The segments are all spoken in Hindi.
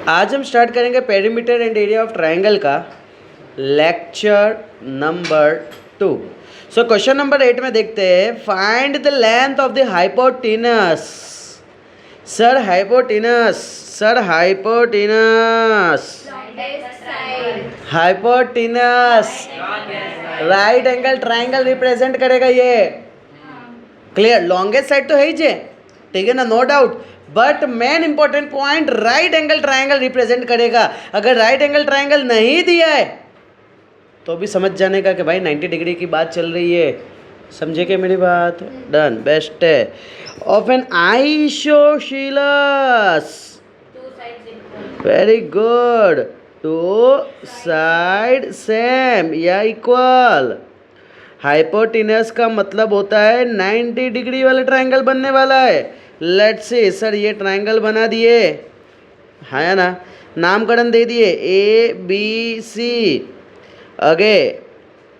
आज हम स्टार्ट करेंगे perimeter and area of triangle का lecture number 2। So question number 8 में देखते हैं, find the length of the hypotenuse. Sir hypotenuse right angle triangle represent करेगा ये। क्लियर, लॉन्गेस्ट साइड तो है ही जे, ठीक है ना, no doubt. But main important point right angle triangle represent करेगा। अगर राइट एंगल ट्रायंगल नहीं दिया है तो भी समझ जाने का कि भाई 90 डिग्री की बात चल रही है। समझे क्या मेरी बात? डन, बेस्ट है। Of an isosceles, very good, two side same या इक्वल। हाइपोटेनस का मतलब होता है 90 डिग्री वाला ट्रायंगल बनने वाला है। लेट्स सी, सर ये ट्रायंगल बना दिए है ना, नामकरण दे दिए ए बी सी आगे,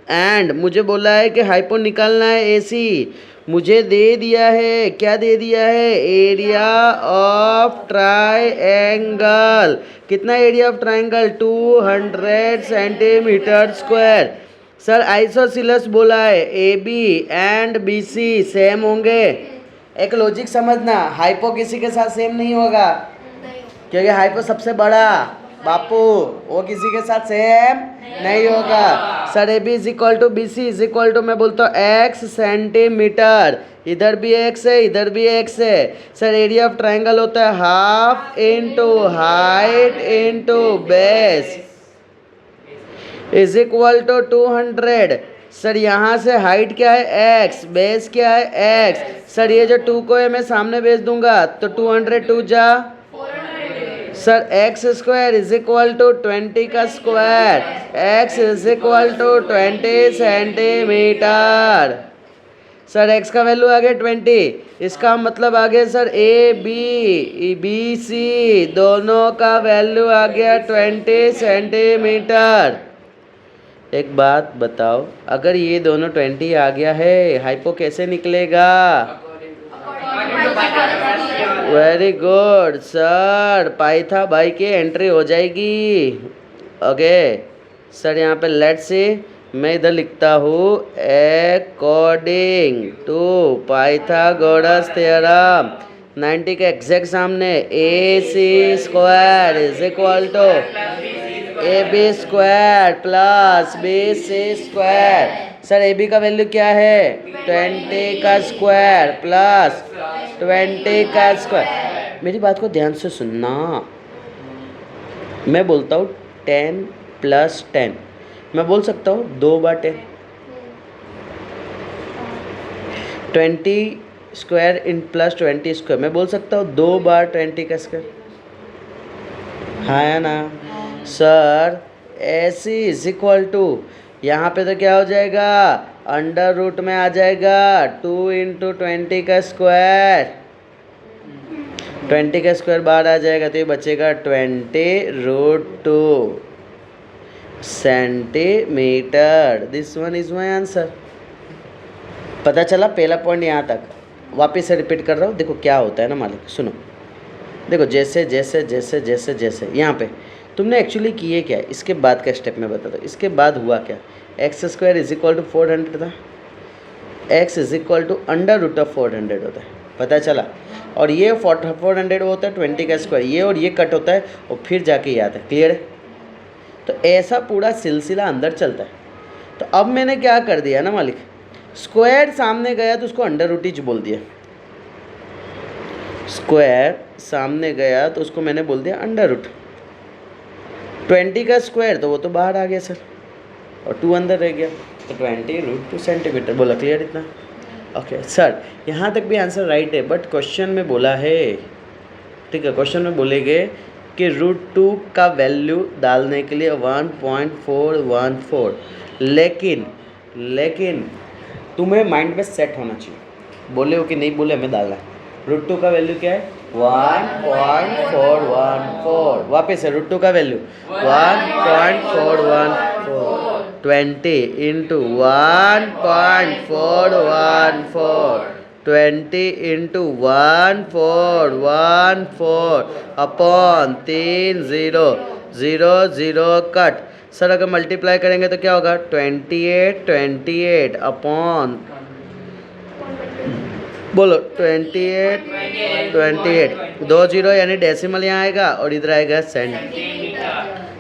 एंड मुझे बोला है कि हाइपो निकालना है ए सी। मुझे दे दिया है, क्या दे दिया है? Area of triangle. कितना area of triangle? 200 centimetre square. Sir isosceles बोला है, A B and B C same होंगे। एक लॉजिक समझना, हाइपो किसी के साथ सेम नहीं होगा क्योंकि हाइपो सबसे बड़ा बापू, वो किसी के साथ सेम नहीं होगा। Sir A B is equal to B C is equal to, मैं बोलता हूँ एक्स सेंटीमीटर, इधर भी एक्स है इधर भी एक्स है। सर एरिया ऑफ ट्रायंगल होता है half into height into base is equal to 200। Sir यहाँ से हाइट क्या है? एक्स, बेस क्या है? एक्स। सर ये जो 2 को है मैं सामने भेज दूंगा तो 200 2 जा। Sir x square is equal to 20 का square, X is equal to 20 centimetre. Sir X का वैल्यू आ गया 20, इसका मतलब आ गया sir A B B C दोनों का वैल्यू आ गया 20 सेंटीमीटर। एक बात बताओ, अगर ये दोनों 20 आ गया है, हाइपो कैसे निकलेगा? वेरी गुड सर, पाइथा बाई की एंट्री हो जाएगी। ओके सर, यहाँ पे लेट्स से मैं इधर लिखता हूँ अकॉर्डिंग टू पाइथागोरस थ्योरम 90 के एग्जैक्ट सामने A C square is equal to A B square plus B C square. Sir A B का वैल्यू क्या है? 20 का स्क्वायर प्लस 20 का स्क्वायर। मेरी बात को ध्यान से सुनना, मैं बोलता हूँ 10 प्लस 10, मैं बोल सकता हूँ 2 बार 10, 20 स्क्वायर इन प्लस 20 स्क्वायर, मैं बोल सकता हूँ 2 बार 20 का स्क्वायर, है ना। सर ऐसी इज इक्वल टू, यहाँ पे तो क्या हो जाएगा? अंडर रूट में आ जाएगा 2 इंटू 20 का स्क्वायर, 20 का स्क्वायर बाहर आ जाएगा तो ये बचेगा 20√2 centimetre. This one is my answer. पता चला पहला पॉइंट यहाँ तक। वापस से रिपीट कर रहा हूँ, देखो क्या होता है ना मालिक, सुनो। देखो जैसे जैसे जैसे जैसे जैसे यहाँ पे तुमने एक्चुअली किए क्या, इसके बाद का स्टेप में बता दो। इसके बाद हुआ क्या? X square is equal to 400 था, X is equal to under root of 400 होता है, पता चला। और ये 400 होता है 20 का स्क्वायर, ये और ये कट होता है और फिर जाके ये आता है। क्लियर है? तो ऐसा पूरा सिलसिला अंदर चलता है। तो अब मैंने क्या कर दिया ना मालिक, स्क्वायर सामने गया तो उसको अंडर रूट ही बोल दिया, स्क्वायर सामने गया तो उसको मैंने बोल दिया अंडर रूट। 20 का स्क्वायर तो वो तो बाहर आ गया सर, और 2 अंदर रह गया तो 20√2 सेंटीमीटर। बोला क्लियर इतना? ओके सर, यहाँ तक भी आंसर राइट है, बट क्वेश्चन में बोला है, ठीक है, क्वेश्चन में बोलेंगे कि √2 का वैल्यू डालने के लिए 1.414, लेकिन तुम्हें माइंड में सेट होना चाहिए, बोले हो कि नहीं बोले हमें डालना है। √2 का वैल्यू क्या है? 1.414। वापस है, √2 का value 1.414, 20 into 1.414 20 into 1414 upon 3 0 0 0 cut. Sir अगर मल्टीप्लाई करेंगे तो क्या होगा 28 अपॉन बोलो 28 2 0 यानी डेसिमल यहाँ आएगा और इधर आएगा cent.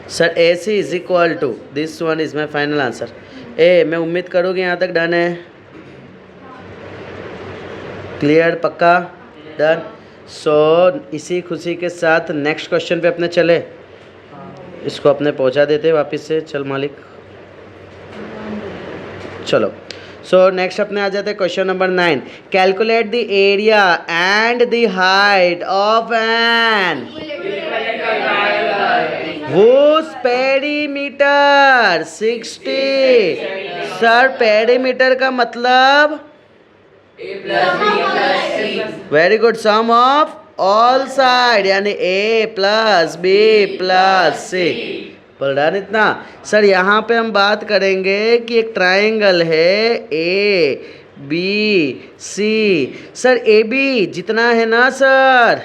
Sir A C is equal to this one is my final answer. ए मैं उम्मीद करूँगी यहाँ तक डन है, क्लियर, पक्का डन। सो इसी खुशी के साथ नेक्स्ट क्वेश्चन पे अपने चले, इसको अपने पहुँचा देते वापस से। चल मालिक चलो। सो नेक्स्ट अपने आ जाते हैं question number 9। Calculate the area and the height of an whose perimeter 60। Sir perimeter का मतलब very good, sum of all side यानी A plus B plus C. बोल रहा है इतना। सर यहाँ पे हम बात करेंगे कि एक ट्रायंगल है A B C. Sir A B जितना है ना सर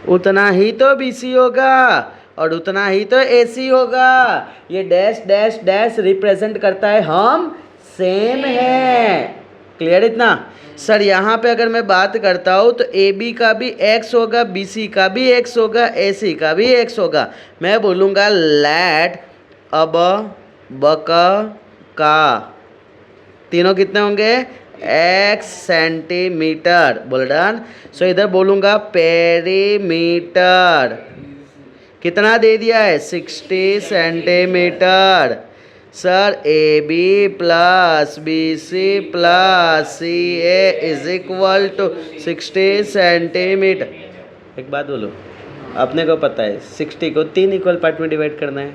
उतना ही तो बी सी होगा और उतना ही तो ए सी होगा। ये डैश डैश डैश रिप्रेजेंट करता है हम सेम है, क्लियर इतना। सर यहाँ पे अगर मैं बात करता हूँ तो ए बी का भी x होगा, बी सी का भी x होगा, ए सी का भी x होगा। मैं बोलूँगा लेट अब बक का तीनों कितने होंगे x सेंटीमीटर। बोल डन। सो इधर बोलूँगा पेरीमीटर कितना दे दिया है 60 centimeter. Sir A B plus B C plus C A is equal to 60 centimeter. एक बात बोलो, अपने को पता है 60 को 3 इक्वल पार्ट में डिवाइड करना है,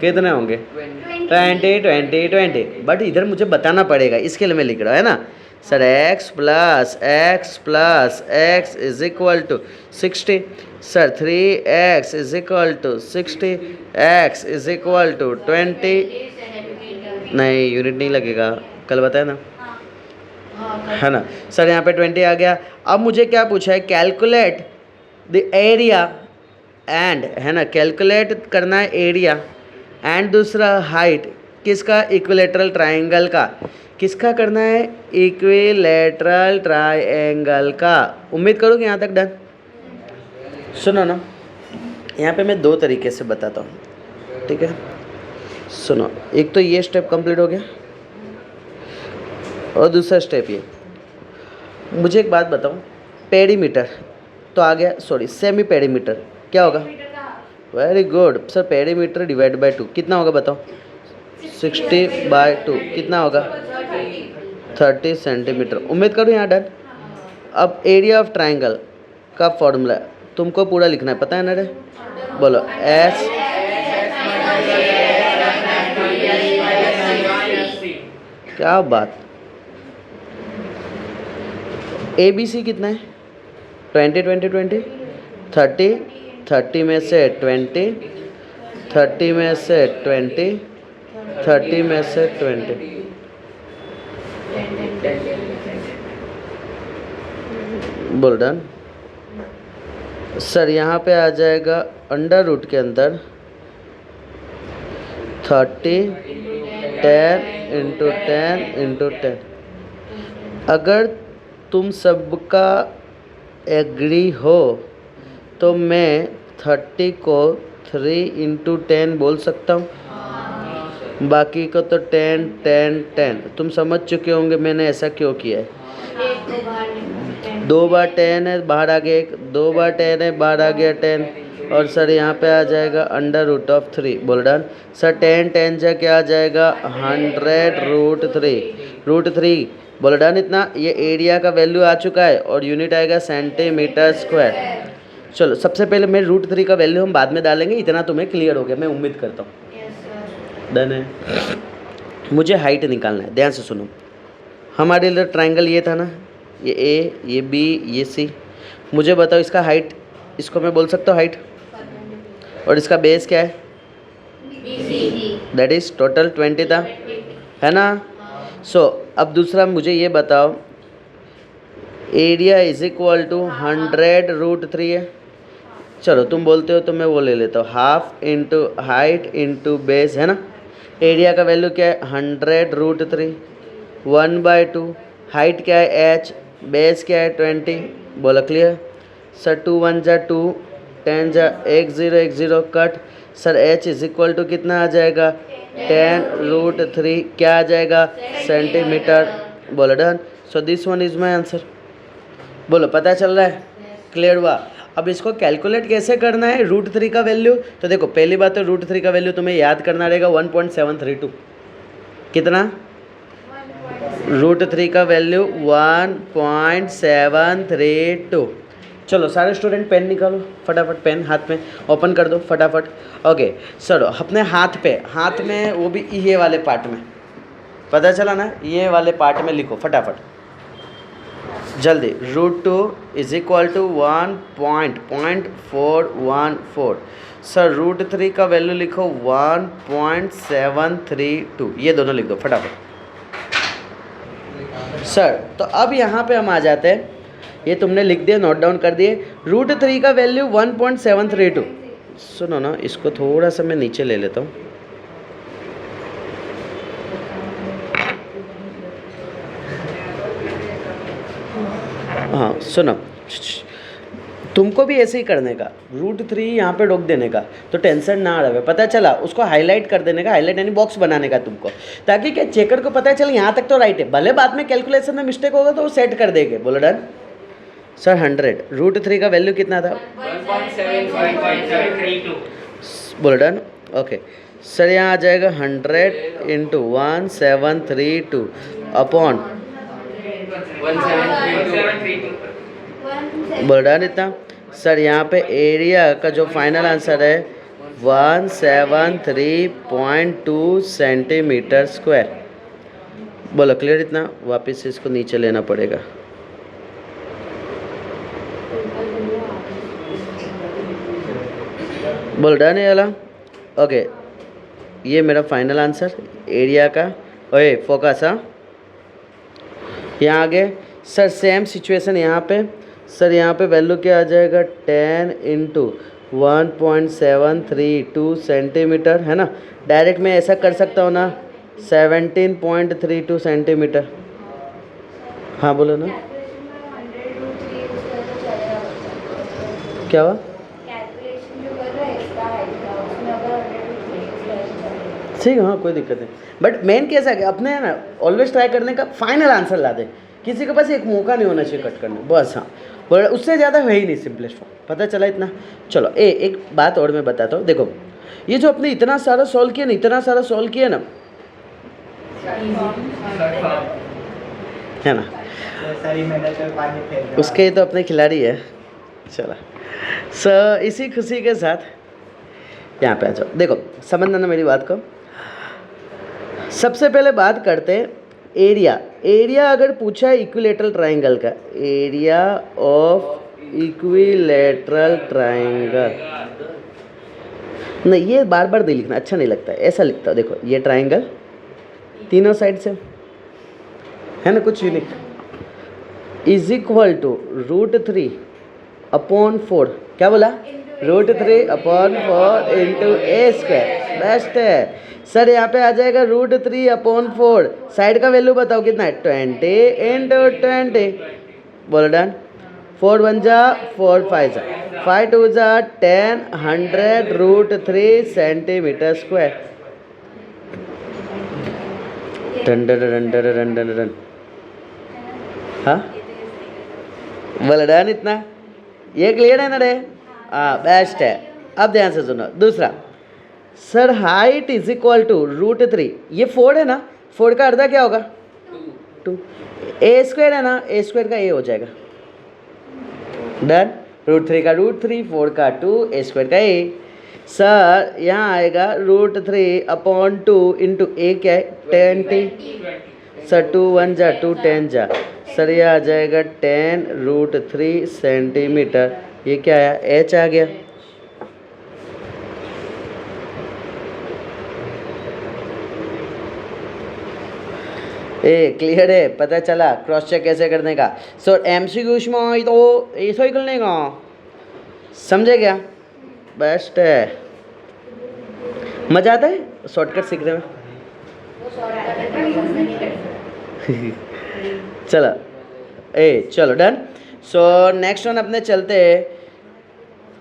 कितने होंगे 20 20 20। बट इधर मुझे बताना पड़ेगा, इसके लिए मैं लिख रहा हूँ है ना। Sir x plus x is equal to 60। Sir 3x is equal to 60, x is equal to 20। नहीं यूनिट नहीं लगेगा, कल बताया ना है ना। सर यहाँ पे 20 आ गया। अब मुझे क्या पूछा है कैलकुलेट द एरिया एंड, है ना, कैलकुलेट करना है एरिया एंड दूसरा हाइट किसका इक्विलेटरल ट्रायंगल का। किसका करना है इक्विलेटरल ट्रायंगल का। उम्मीद करूँ कि यहाँ तक डन। सुनो ना, यहाँ पे मैं 2 तरीके से बताता हूँ, ठीक है। सुनो, एक तो ये स्टेप कंप्लीट हो गया और दूसरा स्टेप ये। मुझे एक बात बताओ, पेरीमीटर तो आ गया, सॉरी सेमी पेरीमीटर क्या होगा। Very good sir, perimeter divide by 2 कितना होगा बताओ 60/2 कितना होगा 30 सेंटीमीटर। उम्मीद करूँ यहाँ डन। अब एरिया ऑफ ट्रायंगल का फॉर्मूला तुमको पूरा लिखना है, पता है ना रे। बोलो एस क्या बात। ए बी सी कितना है 20 20 20 30 30 में से 20 30 में से 20 30 में से 20। बोल डन। सर यहाँ पे आ जाएगा अंडर रूट के अंदर 30 10 इंटू 10 इंटू 10। अगर तुम सबका एग्री हो तो मैं 30 को 3 इंटू 10 बोल सकता हूँ, बाकी को तो 10 10 10। तुम समझ चुके होंगे मैंने ऐसा क्यों किया है। 2 बार 10 है बाहर आ गया 1, 2 बार 10 है बाहर आ गया 10 और सर यहाँ पे आ जाएगा अंडर रूट ऑफ 3। बोल डन। सर 10 10 जा क्या आ जाएगा 100√3 बोल डन। इतना ये एरिया का वैल्यू आ चुका है और यूनिट आएगा सेंटीमीटर स्क्वायर। चलो सबसे पहले मैं √3 का वैल्यू हम बाद में डालेंगे, इतना तुम्हें क्लियर हो गया मैं उम्मीद करता हूँ। डन है। मुझे हाइट निकालना है, ध्यान से सुनो। हमारे लिए ट्रायंगल ये था ना, ये ए ये बी ये सी। मुझे बताओ इसका हाइट, इसको मैं बोल सकता हूँ हाइट, और इसका बेस क्या है दैट इज़ टोटल 20 था, है ना। सो अब दूसरा मुझे ये बताओ एरिया इज इक्वल टू 100√3 है। चलो तुम बोलते हो तो मैं वो ले लेता हूँ, half into height into base, है ना। एरिया का वैल्यू क्या है 100√3, 1/2। हाइट क्या है h, बेस क्या है 20। बोला क्लियर सर। 2 1 जा 2, 10 जा 1 0 1 0 cut. Sir h is equal to कितना आ जाएगा 10√3, क्या आ जाएगा सेंटीमीटर। बोलो done. So this one is my answer. बोलो पता चल रहा है, क्लियर हुआ। अब इसको कैलकुलेट कैसे करना है √3 का वैल्यू। तो देखो पहली बात तो √3 का वैल्यू तुम्हें याद करना रहेगा 1.732। कितना √3 का वैल्यू 1.732। चलो सारे स्टूडेंट पेन निकालो फटाफट, पेन हाथ में ओपन कर दो फटाफट। ओके सर अपने हाथ में वो भी ये वाले पार्ट में, पता चला ना, ये वाले पार्ट में लिखो फटाफट जल्दी। √2 इज इक्वल टू 1.414। सर √3 का वैल्यू लिखो 1.732, ये दोनों लिख दो फटाफट। सर तो अब यहाँ पे हम आ जाते हैं, ये तुमने लिख दिया, नोट डाउन कर दिए। √3 का वैल्यू 1.732। सुनो ना, इसको थोड़ा सा मैं नीचे ले लेता हूँ। हाँ सुनो, तुमको भी ऐसे ही करने का, √3 यहाँ पे रोक देने का, तो टेंशन ना रहे। पता चला, उसको हाईलाइट कर देने का, हाईलाइट यानी बॉक्स बनाने का तुमको, ताकि क्या चेकर को पता चले यहाँ तक तो राइट है, भले बाद में कैलकुलेशन में मिस्टेक होगा तो वो सेट कर देंगे। बोलो डन। सर 100, √3 का वैल्यू कितना था 1.732। बोलो डन। ओके सर यहाँ आ जाएगा 100 इंटू 1732 अपॉन 1732। बोल डन इतना। सर यहाँ पे एरिया का जो फाइनल आंसर है 173.2 सेंटीमीटर स्क्वायर। बोलो क्लियर इतना। वापस से इसको नीचे लेना पड़ेगा। बोल डन है वाला। ओके ये मेरा फाइनल आंसर एरिया का। ओए फोकस, हाँ यहाँ आगे। सर सेम सिचुएशन यहाँ पे। सर यहाँ पे वैल्यू क्या आ जाएगा 10 इंटू 1.732 सेंटीमीटर, है ना। डायरेक्ट मैं ऐसा कर सकता हूँ ना 17.32 सेंटीमीटर। हाँ बोलो ना, क्या हुआ। ठीक है, हाँ कोई दिक्कत नहीं, बट मेन कैसा है अपने है ना ऑलवेज ट्राई करने का फाइनल आंसर ला दे। किसी के पास एक मौका नहीं होना चाहिए कट करने, बस। हाँ और उससे ज़्यादा है ही नहीं सिंपलेस्ट फॉर्म, पता चला इतना। चलो एक बात और मैं बताता हूँ। देखो ये जो अपने इतना सारा सॉल्व किया ना, इतना सारा सॉल्व किया ना, है ना, उसके तो अपने खिलाड़ी है। चलो सर इसी खुशी के साथ यहाँ पे आ जाओ। देखो समझना ना मेरी बात को। सबसे पहले बात करते हैं एरिया अगर पूछा है इक्विलेटरल ट्राइंगल का, एरिया ऑफ इक्विलेटरल ट्राइंगल, नहीं ये बार बार नहीं लिखना, अच्छा नहीं लगता है, ऐसा लिखता हूँ। देखो ये ट्राइंगल तीनों साइड से है ना, कुछ unique, is equal to √3 upon 4। क्या बोला √3 upon 4 into a square, best है। सर यहाँ पे आ जाएगा √3 अपॉन 4, साइड का वैल्यू बताओ कितना है 20 इंटू 20। बोलो डन। 4 1 जा 4 5 जा 5 2 जा 10, 100√3 centimetre square. Done done done done done done done. हाँ बोलो डन इतना, ये क्लियर है ना रे। हाँ बेस्ट है। अब ध्यान से सुनो दूसरा। Sir height is equal to √3, ये 4 है ना, 4 का अर्धा क्या होगा 2, ए स्क्वायर है ना, ए स्क्वायर का ए हो जाएगा। डन। √3 का √3, 4 का 2, ए स्क्वायर का ए। सर यहाँ आएगा √3 अपॉन 2 इंटू ए क्या है 10t। सर 2 1 जा 2 10 जा। सर ये आ जाएगा 10√3 सेंटीमीटर। ये क्या आया एच आ गया। क्लियर है, पता चला क्रॉस चेक कैसे करने का। सो MCQs में तो ऐसा ही करने का, समझे क्या? बेस्ट है, मज़ा आता है शॉर्टकट सीखने में। चलो चलो डन। सो नेक्स्ट वन अपने चलते हैं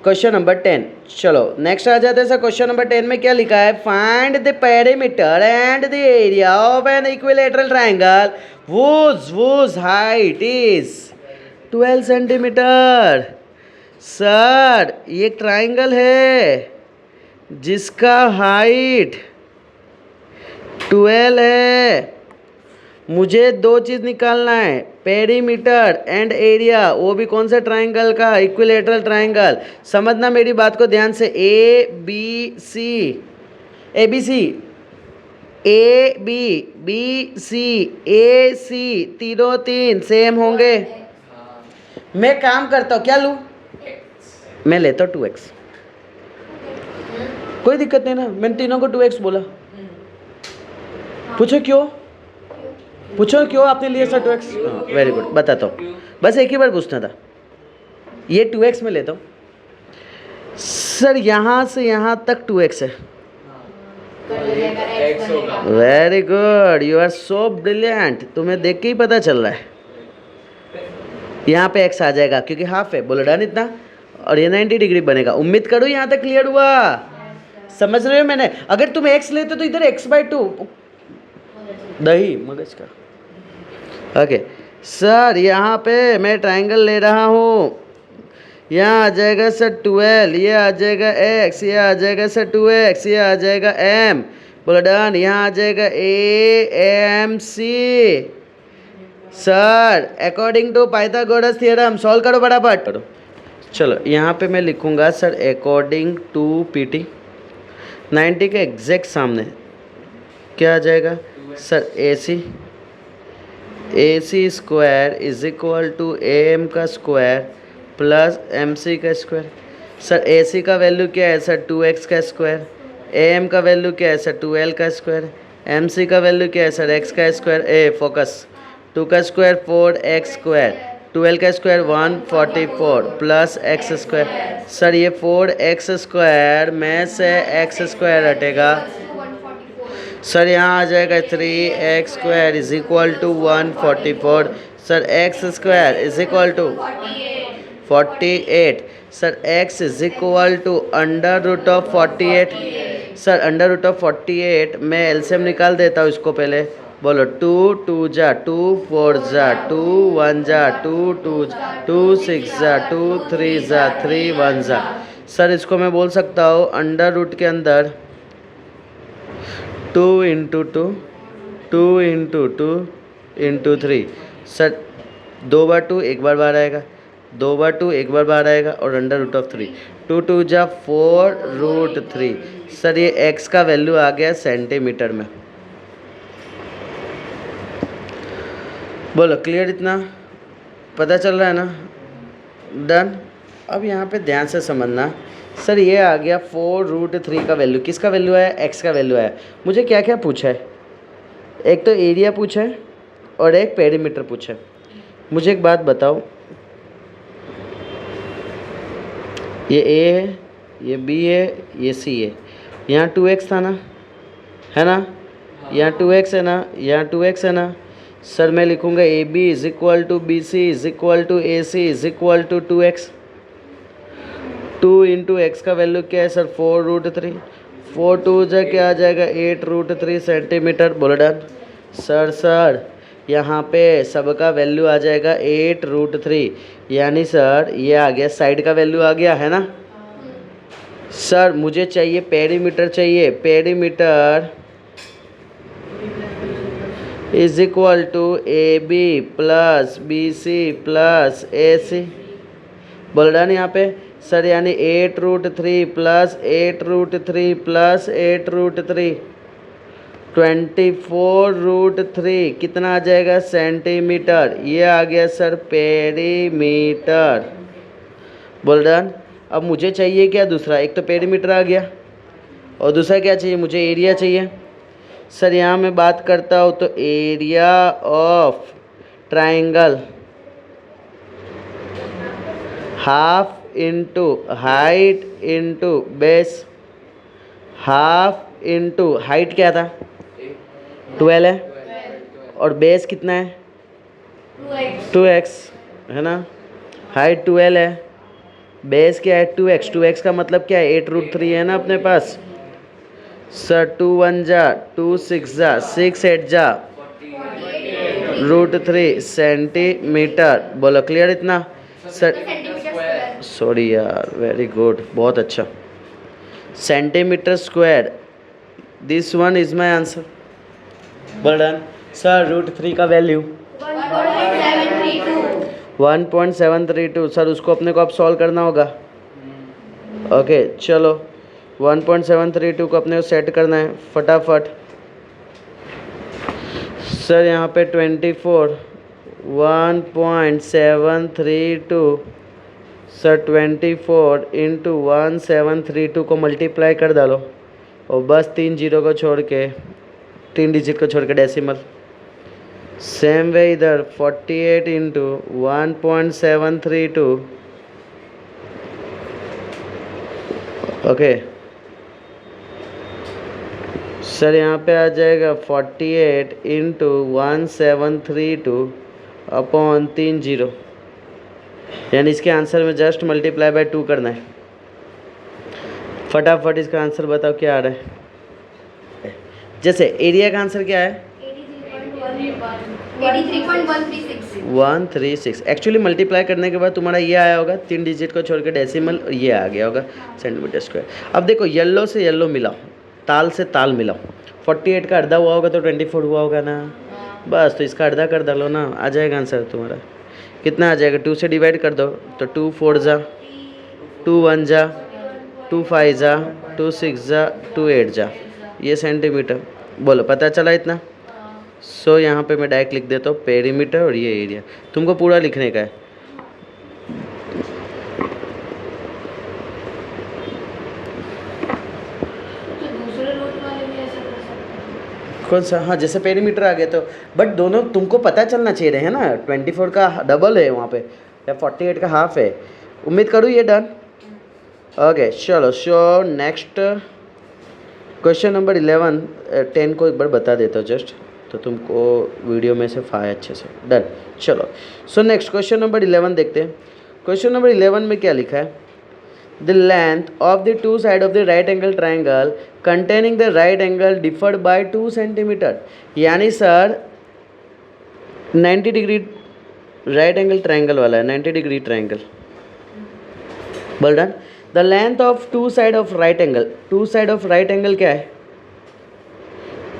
क्वेश्चन नंबर 10। चलो नेक्स्ट आ जाते हैं सर। क्वेश्चन नंबर 10 में क्या लिखा है? Find the perimeter and the area of an equilateral triangle whose height is 12 centimeter. Sir ये ट्रायंगल है जिसका हाइट 12 है। मुझे दो चीज़ निकालना है, पेरीमीटर एंड एरिया, वो भी कौन सा ट्रायंगल का? Equilateral triangle. समझना मेरी बात को ध्यान से। ए बी सी ए सी तीनों तीन सेम होंगे। मैं काम करता हूँ, क्या लूँ? मैं लेता हूँ 2x। कोई दिक्कत नहीं ना, मैंने तीनों को 2x बोला। पूछो क्यों? पूछो क्यों आपने लिए सर 2x? वेरी गुड, बताता हूँ। बस एक ही बार पूछना था। ये 2x में लेता हूँ सर, यहाँ से यहाँ तक 2x है। Very good, you are so brilliant. तुम्हें देख के ही पता चल रहा है। यहाँ पे x आ जाएगा क्योंकि हाफ है, बोलो डन इतना, और ये 90 डिग्री बनेगा। उम्मीद करूँ यहाँ तक क्लियर हुआ। समझ रहे हो मैंने? अगर तुम x लेते तो इधर x/2 दही मगज का। ओके सर, यहाँ पे मैं ट्रायंगल ले रहा हूँ। यहाँ आ जाएगा सर 12, ये आ जाएगा x, ये आ जाएगा सर 2x, ये आ जाएगा m, बोलो डन। यहाँ आ जाएगा AMC। Sir according to Pythagoras theorem solve करो फटाफट करो। चलो यहाँ पे मैं लिखूँगा सर अकॉर्डिंग टू PT 90 के एग्जैक्ट सामने क्या आ जाएगा sir? AC square is equal to AM का स्क्वायर प्लस MC का स्क्वायर। सर AC का वैल्यू क्या है सर? 2x का स्क्वायर। AM का वैल्यू क्या है सर? 2L का स्क्वायर। MC का वैल्यू क्या है सर? x का स्क्वायर। फोकस 2 का स्क्वायर 4x स्क्वायर, 12 का square 144 plus x square. Sir ये 4x स्क्वायर में से x स्क्वायर हटेगा सर, यहाँ आ जाएगा 3x square is equal to 144। Sir x square is equal to 48। Sir x is equal to under root of 48। Sir under root of 48 मैं एलसीएम निकाल देता हूँ इसको पहले। बोलो 2 2 जा 2 4 जा 2 1 जा 2 2 2 6 जा 2 3 जा 3 1 जा। सर इसको मैं बोल सकता हूँ अंडर रूट के अंदर 2 इंटू 2 2 इंटू 2 इंटू 3। सर 2 बार 2 एक बार बाहर आएगा, 2 बार 2 एक बार बाहर आएगा, और अंडर रूट ऑफ 3 2 2 जा 4 रूट 3। सर ये x का वैल्यू आ गया सेंटीमीटर में। बोलो क्लियर? इतना पता चल रहा है ना? डन। अब यहाँ पे ध्यान से समझना। सर ये आ गया 4 रूट 3 का वैल्यू, किसका वैल्यू है? x का वैल्यू है। मुझे क्या क्या पूछा है? एक तो एरिया पूछा है और एक पेरीमीटर पूछा है। मुझे एक बात बताओ, ये A है, ये B है, ये C है। यहाँ 2x था ना, है ना? यहाँ 2x है ना, यहाँ 2x है ना। सर मैं लिखूँगा AB is equal to BC is equal to AC is equal to 2x। 2 into x का वैल्यू क्या है सर? 4 रूट 3। 4 2 जा क्या आ जाएगा? 8 रूट 3 सेंटीमीटर। बोलो डन। सर यहाँ पे सबका वैल्यू आ जाएगा 8 रूट 3, यानी सर ये आ गया साइड का वैल्यू आ गया, है ना? सर मुझे चाहिए पेरीमीटर, चाहिए perimeter is equal to AB plus BC plus AC। बोल डन यहाँ पे। सर यानी 8 root 3 plus 8 root 3 plus 8 root 3 24 root 3 कितना आ जाएगा? सेंटीमीटर। ये आ गया सर पेरीमीटर। बोल डन। अब मुझे चाहिए क्या दूसरा? एक तो पेरीमीटर आ गया और दूसरा क्या चाहिए? मुझे एरिया चाहिए। सर यहाँ मैं बात करता हूँ तो area of triangle half into height into base, half into height क्या था 12 है और बेस कितना है 2x है ना, हाइट 12 है, बेस क्या है 2x, 2x का मतलब क्या है 8√3 है ना अपने पास। सर 2 1 जा 2 6 जा 6 8 जा √3 सेंटीमीटर। बोलो क्लियर इतना सर? सॉरी यार, वेरी गुड, बहुत अच्छा, centimetre square, this one is my answer. Well done sir. √3 का वैल्यू 1.732 सर, उसको अपने को अब सॉल्व करना होगा। ओके चलो 1.732 को अपने को सेट करना है फटाफट। सर यहाँ पे 24 1.732 सर 24 इंटू 1732 को मल्टीप्लाई कर डालो और बस 3 जीरो को छोड़ के 3 डिजिट को छोड़ के डेसिमल। सेम वे इधर 48 इंटू 1.732 ओके सर यहाँ पे आ जाएगा 48 इंटू 1732 अपॉन 3 जीरो, यानी इसके आंसर में जस्ट मल्टीप्लाई बाय 2 करना है। फटाफट इसका आंसर बताओ क्या आ रहा है। जैसे एरिया का आंसर क्या है 136। एक्चुअली मल्टीप्लाई करने के बाद तुम्हारा ये आया होगा 3 डिजिट को छोड़ के डेसिमल, ये आ गया होगा सेंटीमीटर स्क्वायर। अब देखो येलो से येलो मिलाओ, ताल से ताल मिलाओ, 48 का अर्धा हुआ होगा तो 24 हुआ होगा ना, बस तो इसका अर्धा कर डालो ना, आ जाएगा आंसर तुम्हारा। कितना आ जाएगा 2 से डिवाइड कर दो तो 2 4 जा 2 1 जा 2 5 जा 2 6 जा 2 8 जा, ये सेंटीमीटर। बोलो पता चला इतना? सो यहाँ पे मैं डायरेक्ट लिख देता हूँ पेरीमीटर और ये एरिया, तुमको पूरा लिखने का है। कौन सा? हाँ जैसे पेरीमीटर आ गया तो, बट दोनों तुमको पता चलना चाहिए है ना, 24 का डबल है वहाँ पे या 48 का हाफ है। उम्मीद करूँ ये डन। ओके चलो सो नेक्स्ट क्वेश्चन नंबर 11 10 को एक बार बता देता हूँ जस्ट, तो तुमको वीडियो में से फाय अच्छे से डन। चलो सो नेक्स्ट क्वेश्चन नंबर 11 देखते हैं। क्वेश्चन नंबर 11 में क्या लिखा है, the length of the two side of the right angle triangle containing the right angle differed by 2 centimetre. यानी sir 90 degree right angle triangle वाला है, 90 degree triangle. Well done. The length of two side of right angle, two side of right angle क्या है?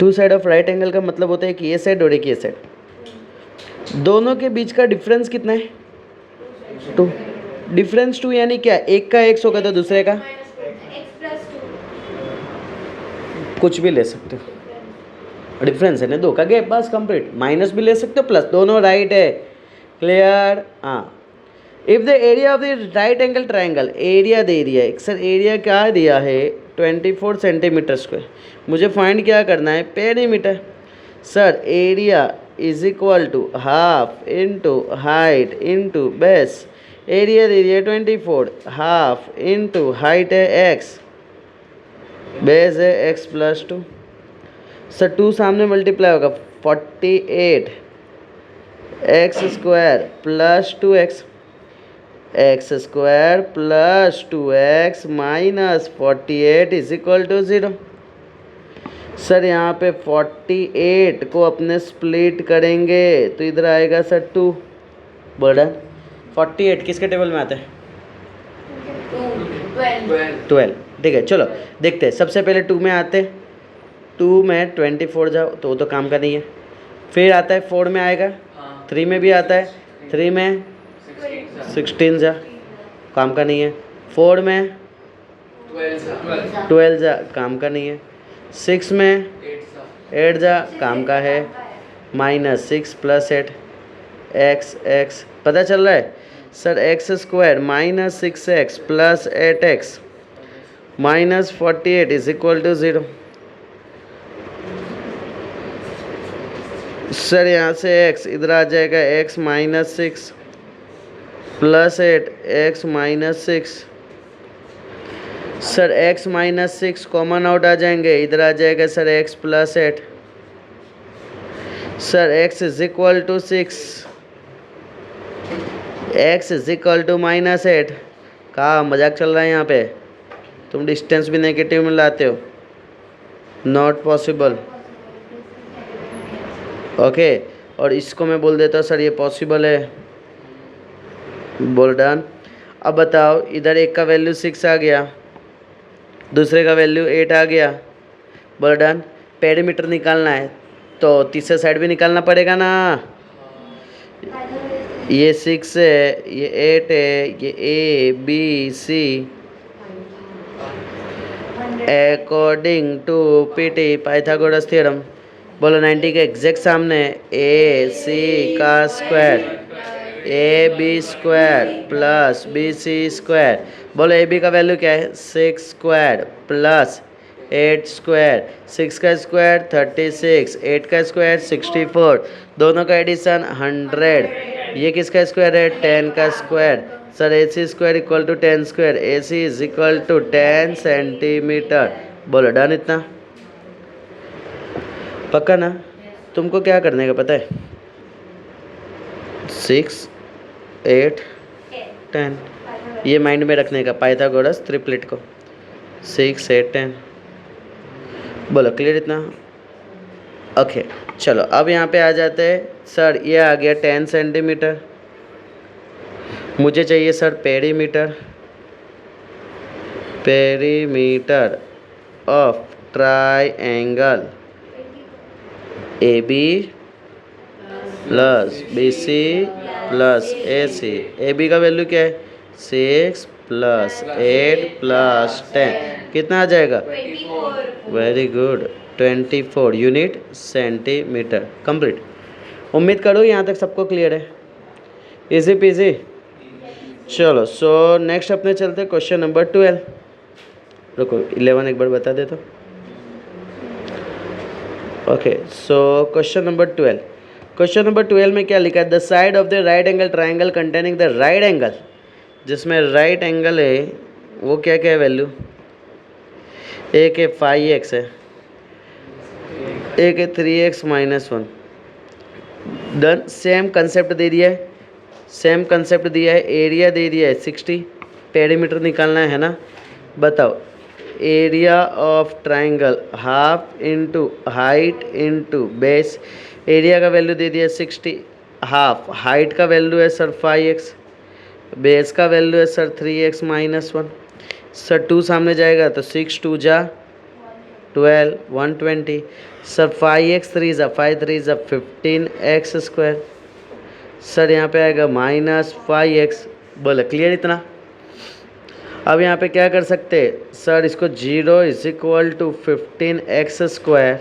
Two side of right angle का मतलब होता है कि ये साइड और एक ये साइड, दोनों के बीच का डिफरेंस कितना है 2। डिफरेंस 2 यानी क्या, एक का x होगा तो दूसरे का कुछ भी ले सकते हो, डिफरेंस है ना 2 का गैप, बस कंप्लीट। माइनस भी ले सकते हो प्लस, दोनों राइट है। क्लियर? हाँ। If the area of the right angle triangle, area दे दिया है सर, एरिया क्या दिया है 24 सेंटीमीटर स्क्वायर, मुझे फाइंड क्या करना है perimeter. Sir area is equal to half into height into base, area दे दिया 24, हाफ इंटू हाइट है x, बेस है x प्लस 2। सर 2 सामने मल्टीप्लाई होगा 48 x square plus 2x, x square plus 2x minus 48 is equal to 0। Sir यहाँ पे 48 को अपने स्प्लिट करेंगे तो इधर आएगा सर 2 बड़ा 48 किसके टेबल में आता है 12। ठीक है चलो देखते हैं। सबसे पहले 2 में आते, 2 में 24 जाओ तो वो तो काम का नहीं है, फिर आता है 4 में आएगा, 3 में भी आता है, 3 में 16 जा काम का नहीं है, 4 में 12 जा काम का नहीं है, 6 में 8 जा काम का है, माइनस 6 प्लस 8 x पता चल रहा है sir, x square minus 6x plus 8x minus 48 is equal to 0। Sir यहाँ से x इधर आ जाएगा x minus six plus eight x minus six. Sir x minus six common out आ जाएंगे, इधर आ जाएगा sir x plus eight. Sir x is equal to six, x is equal to minus eight. कहाँ मजाक चल रहा है यहाँ पे? तुम डिस्टेंस भी नेगेटिव में लाते हो, नॉट पॉसिबल। ओके, और इसको मैं बोल देता हूँ सर ये पॉसिबल है, बोल डन। अब बताओ, इधर एक का वैल्यू सिक्स आ गया, दूसरे का वैल्यू एट आ गया, बोल डन। पेरीमीटर निकालना है तो तीसरे साइड भी निकालना पड़ेगा ना। ये सिक्स है, ये एट है, ये A B C according to PT Pythagoras theorem. बोलो 90 के एग्जैक्ट सामने ए सी का square, A B square plus B C square. बोलो ए बी का वैल्यू क्या है? Six square plus eight square, six का स्क्वायर 36, एट का स्क्वायर 64, दोनों का एडिशन 100। ये किसका स्क्वायर है? 10 का square. Sir A C square equal to 10 square, A C is equal to 10 centimeter. बोलो डन। इतना पक्का ना? तुमको क्या करने का पता है? 6 8 10 ये माइंड में रखने का, पाइथागोरस ट्रिपलेट को। 6 8 10। बोलो क्लियर इतना? ओके चलो अब यहाँ पे आ जाते हैं। सर ये आ गया 10 सेंटीमीटर, मुझे चाहिए sir perimeter, perimeter of triangle A B plus B C plus A C. A B का वैल्यू क्या है? 6 प्लस 8 प्लस 10 कितना आ जाएगा? Very good, 24 unit centimetre. Complete. उम्मीद करो यहाँ तक सबको क्लियर है, इजी पीजी। चलो सो नेक्स्ट अपने चलते क्वेश्चन नंबर 12। रुको 11 एक बार बता दे तो। Okay so question number 12। Question number 12 में क्या लिखा है? The side of the right angle triangle containing the right angle, जिसमें राइट एंगल है वो क्या क्या है वैल्यू? एक है 5x है, एक है 3x minus 1। Done. Same concept दे दिया है, सेम कंसेप्ट दिया है, एरिया दे दिया है 60, पेरीमीटर निकालना है ना। बताओ area of triangle half into height into base. Area का वैल्यू दे दिया 60, हाफ हाइट का वैल्यू है सर 5x, बेस का वैल्यू है सर 3x माइनस 1। सर 2 सामने जाएगा तो 6 2 जा 12 120। सर 5x 3 जा 5 3 जा 15x स्क्वायर। सर यहाँ पे आएगा माइनस 5x। बोला क्लियर इतना? अब यहाँ पे क्या कर सकते हैं सर? इसको 0 is equal to 15x square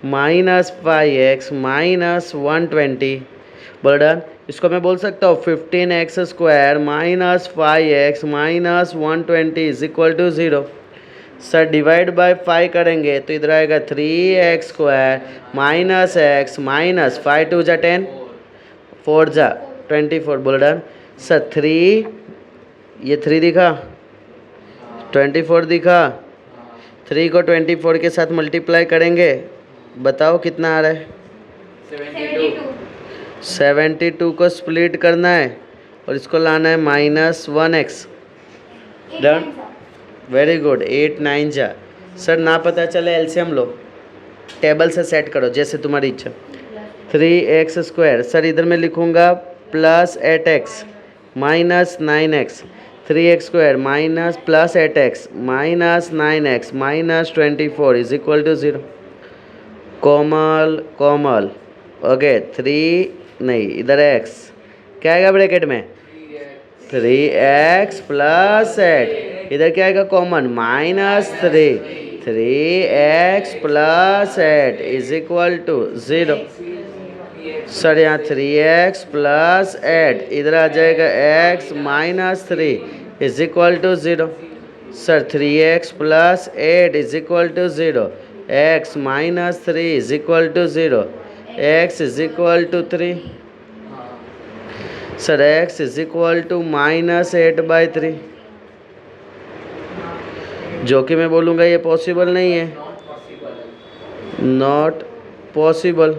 minus 5x minus 120। बोला डन। इसको मैं बोल सकता हूँ 15x square minus 5x minus 120 is equal to 0। Sir divide by 5 करेंगे तो इधर आएगा 3x square minus x minus 5 2 जा 10 4 जा 24। बोला डन। सर 3, ये 3 दिखा, 24 दिखा, 3 को 24 के साथ मल्टीप्लाई करेंगे, बताओ कितना आ रहा है? 72 को स्प्लिट करना है और इसको लाना है minus 1x। Done. Very good, 8 9 जा। सर ना पता चले एलसीएम लो, टेबल से सेट करो जैसे तुम्हारी इच्छा। 3x स्क्वायर, सर इधर मैं लिखूँगा plus 8x minus 9x, 3x square minus plus 8x minus 9x minus 24 is equal to 0। Komal Komal okay 3 नहीं, इधर x क्या आएगा ब्रैकेट में? 3x प्लस 8, इधर क्या आएगा common? Minus 3, 3x plus 8 is equal to 0। Sir यहाँ 3x प्लस 8, इधर आ जाएगा x minus 3 is equal to 0। Sir 3x plus 8 is equal to 0, x minus 3 is equal to 0, x is equal to 3। Sir x is equal to -8/3, जो कि मैं बोलूँगा ये पॉसिबल नहीं है, नॉट पॉसिबल।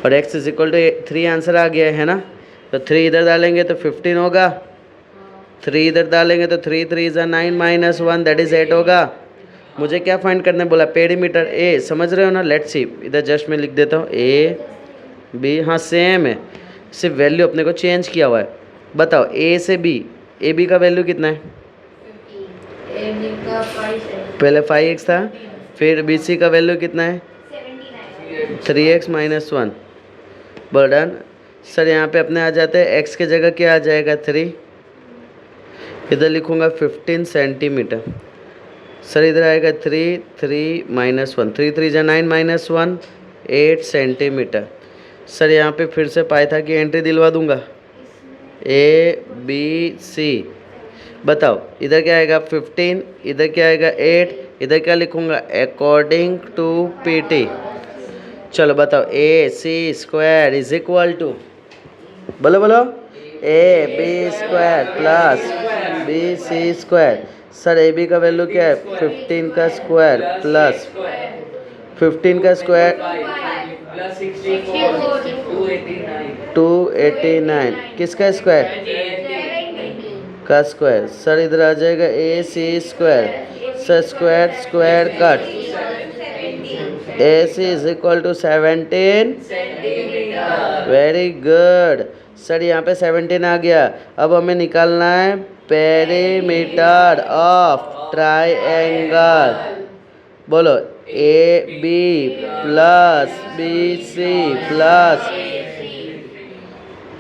और x is equal to 3 answer आ गया है ना, तो 3 इधर डालेंगे तो 15 होगा, 3 इधर डालेंगे तो 3 3 इज़ 9 -1 दैट इज़ 8 होगा। मुझे क्या फाइंड करने बोला, पेरीमीटर ए, समझ रहे हो ना। लेट्स सी, इधर जस्ट मैं लिख देता हूँ ए बी, हाँ सेम है, सिर्फ वैल्यू अपने को चेंज किया हुआ है। बताओ ए से बी, ए बी का वैल्यू कितना है, पहले 5x था, फिर बी सी का वैल्यू कितना है 3x - 1। बर्डन सर यहाँ पे अपने आ जाते हैं, x की जगह क्या आ जाएगा 3, इधर लिखूँगा 15 सेंटीमीटर। सर इधर आएगा 3 3 -1, 3 3 जा 9 -1 8 सेंटीमीटर। सर यहाँ पे फिर से पाइथन की एंट्री दिलवा दूंगा, ए बी सी। बताओ इधर क्या आएगा 15, इधर क्या आएगा 8, इधर क्या लिखूँगा अकॉर्डिंग टू पीटी। चलो बताओ A C square is equal to, बोलो बोलो, A B square plus B C square. Sir A B का वैल्यू क्या है 15 का स्क्वायर प्लस 15 का स्क्वायर 289, किसका स्क्वायर का स्क्वायर। सर इधर आ जाएगा A C square, sir square square cut, A C is equal to 17। Very good sir, यहाँ पे 17 आ गया। अब हमें निकालना है पेरीमीटर ऑफ ट्राइएंगल। बोलो A B plus B C plus,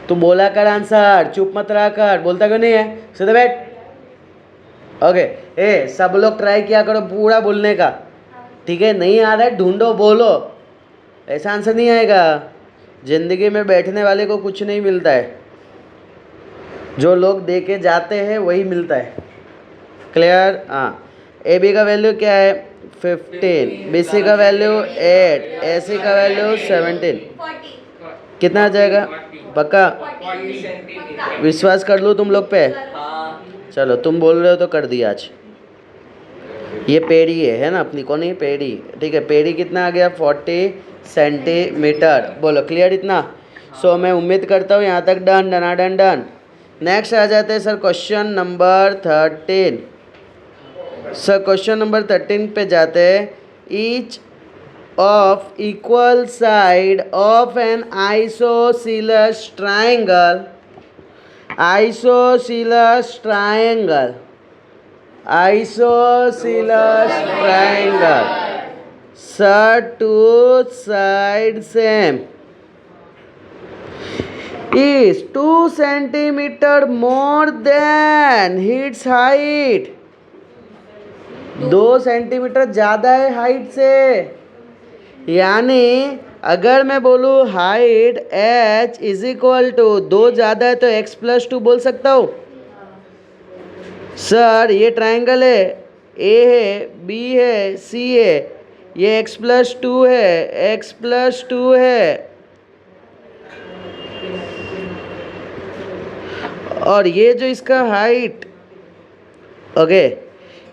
तू बोला कर आंसर, चुप मत रहा कर, बोलता क्यों नहीं है, सीधे बैठ। ओके ए सब लोग ट्राई किया करो पूरा बोलने का, ठीक है। नहीं आ रहा है ढूंढो, बोलो, ऐसा आंसर नहीं आएगा। ज़िंदगी में बैठने वाले को कुछ नहीं मिलता है, जो लोग दे के जाते हैं वही मिलता है। क्लियर। हाँ, ए बी का वैल्यू क्या है 15, बी सी का वैल्यू 8, ए सी का वैल्यू 17, कितना आ जाएगा पक्का, विश्वास कर लूँ तुम लोग पे। चलो तुम बोल रहे हो तो कर दिया आज। ये पेड़ी है ना अपनी, कौन है पेड़ी, ठीक है। पेड़ी कितना आ गया 40 सेंटीमीटर। बोलो क्लियर इतना। सो मैं उम्मीद करता हूँ यहाँ तक डन, डन डन। नेक्स्ट आ जाते हैं sir question number 13। Sir question number 13 पे जाते हैं। Each of equal side of an isosceles triangle, isosceles triangle, isosceles triangle, sir two sides same, is 2 centimeter more than its height, 2 centimeter ज़्यादा है हाइट से। यानी अगर मैं बोलूँ height h is equal to 2 ज़्यादा है तो x + 2 बोल सकता हूँ। सर ये ट्रायंगल है, ए है, बी है, सी है, ये x + 2 है, x + 2 है, और ये जो इसका हाइट, ओके,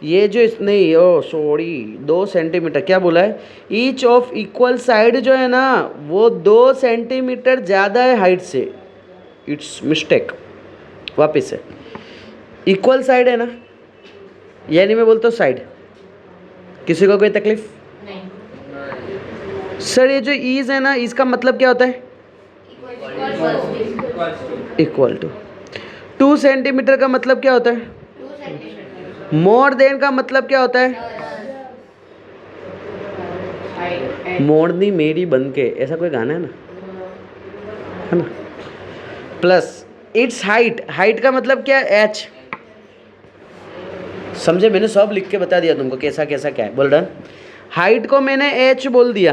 ये जो इस नहीं, ओ सॉरी 2 सेंटीमीटर क्या बोला है, ईच ऑफ इक्वल साइड जो है ना वो 2 सेंटीमीटर ज़्यादा है हाइट से। इट्स मिस्टेक, वापस से इक्वल साइड है ना, यानी मैं बोलता हूँ साइड। किसी को कोई तकलीफ नहीं। सर ये जो ईज है ना, इसका मतलब क्या होता है इक्वल टू। 2 सेंटीमीटर का मतलब क्या होता है, मोर देन का मतलब क्या होता है, मोरनी मेरी बन के, ऐसा कोई गाना है ना, प्लस इट्स हाइट, हाइट का मतलब क्या है h। समझे, मैंने सब लिख के बता दिया तुमको कैसा कैसा क्या है। बोल डन। हाइट को मैंने h बोल दिया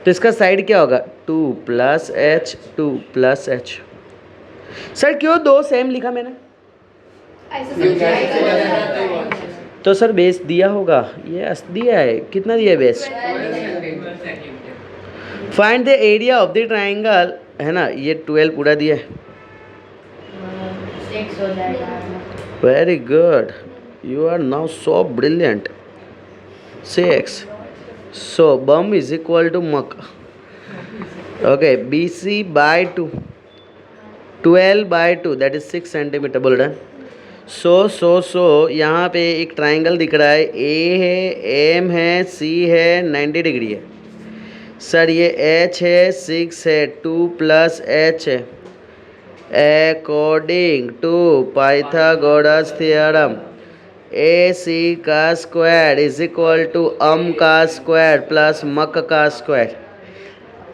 तो इसका साइड क्या होगा 2 + h, 2 + h। सर क्यों 2 सेम लिखा मैंने, तो सर बेस दिया होगा, ये दिया है, कितना दिया है base, find the area of the triangle, है ना, ये 12 पूरा दिया है। 6 हो जाएगा। Very good, you are now so brilliant. 6, so bum is equal to muck. Okay, BC by 2, 12 by 2 that is 6 centimeter, बोल रहा है। सो यहाँ पे एक ट्राइंगल दिख रहा है, ए है, एम है, सी है, 90 डिग्री है। सर ये एच है, 6 है, 2 प्लस एच है। According to Pythagoras theorem A C का स्क्वायर इज इक्वल टू अम का स्क्वायर प्लस मक का स्क्वायर।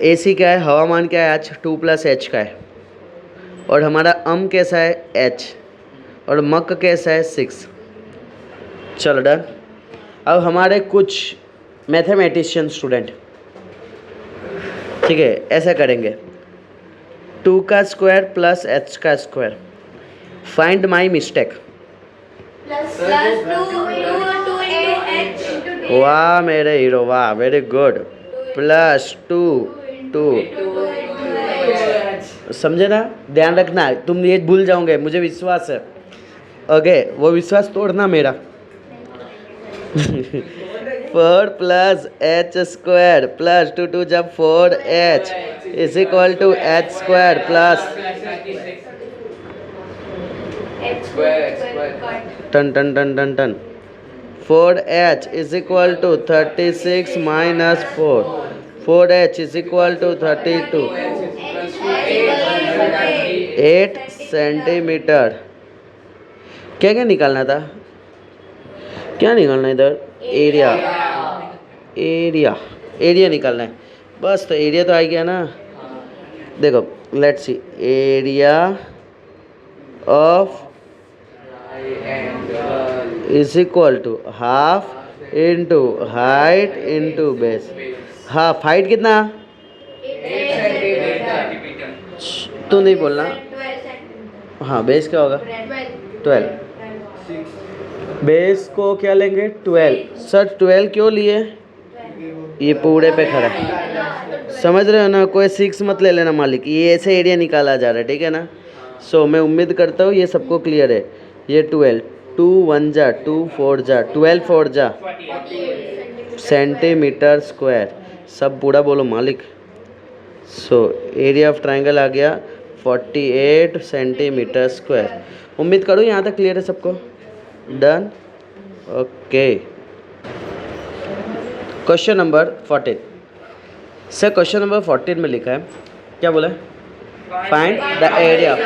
ए सी क्या है, हवामान क्या है आज, 2 प्लस एच का है, और हमारा अम कैसा है, एच, और मक कैसा है, 6। चलो डन। अब हमारे कुछ मैथमेटिशियन स्टूडेंट, ठीक है, ऐसा करेंगे, 2 का स्क्वायर प्लस एच का square. Find my mistake. Plus 2 into h। वाह मेरे हीरो, वाह, वेरी गुड। प्लस 2 2 समझे ना, ध्यान रखना, तुम ये भूल जाओगे, मुझे विश्वास है। ओके, वो विश्वास तोड़ना मेरा। 4 प्लस एच स्क्वायर प्लस 2 2 जब 4h is equal to H square plus टन टन टन टन टन 4h is equal to 36 minus 4h is equal to 32, 8 centimeter. क्या क्या निकालना था, क्या निकालना है इधर, एरिया, एरिया निकालना है बस। तो एरिया तो आ गया ना, देखो let's see, area of is equal to half into height into base. Half, height कितना, तू नहीं बोलना, हाँ, बेस क्या होगा, 12। बेस को क्या लेंगे, 12। सर 12 क्यों लिए, ये पूरे पे खड़ा है, समझ रहे हो ना, कोई 6 मत ले लेना मालिक, ये ऐसे एरिया निकाला जा रहा है, ठीक है ना। सो मैं उम्मीद करता हूँ ये सबको क्लियर है। ये 12, 2 1 जा 2 4 जा 12 4 जा सेंटीमीटर स्क्वायर, सब पूरा बोलो मालिक। सो एरिया ऑफ ट्राइंगल आ गया 48 सेंटीमीटर स्क्वायर। उम्मीद करो यहाँ तक क्लियर है सबको, done. Okay, question number 14। Sir question number 14 में लिखा है, क्या बोला है, फाइंड द एरिया।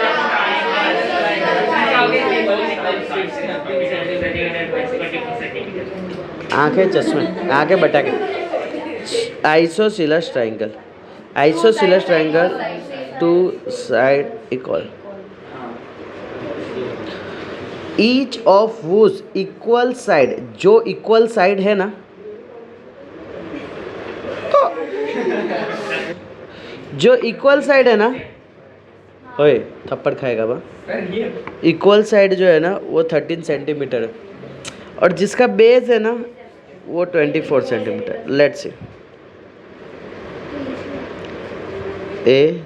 आंखें चश्मे, आंखें बटा के, isosceles triangle, isosceles triangle 2 side equal, each of was equal side, जो इक्वल साइड है ना, जो इक्वल साइड है ना, ओए थप्पड़ खाएगा बा, इक्वल साइड जो है ना वो 13 सेंटीमीटर है, और जिसका बेस है ना वो 24 centimeter. Let's see, A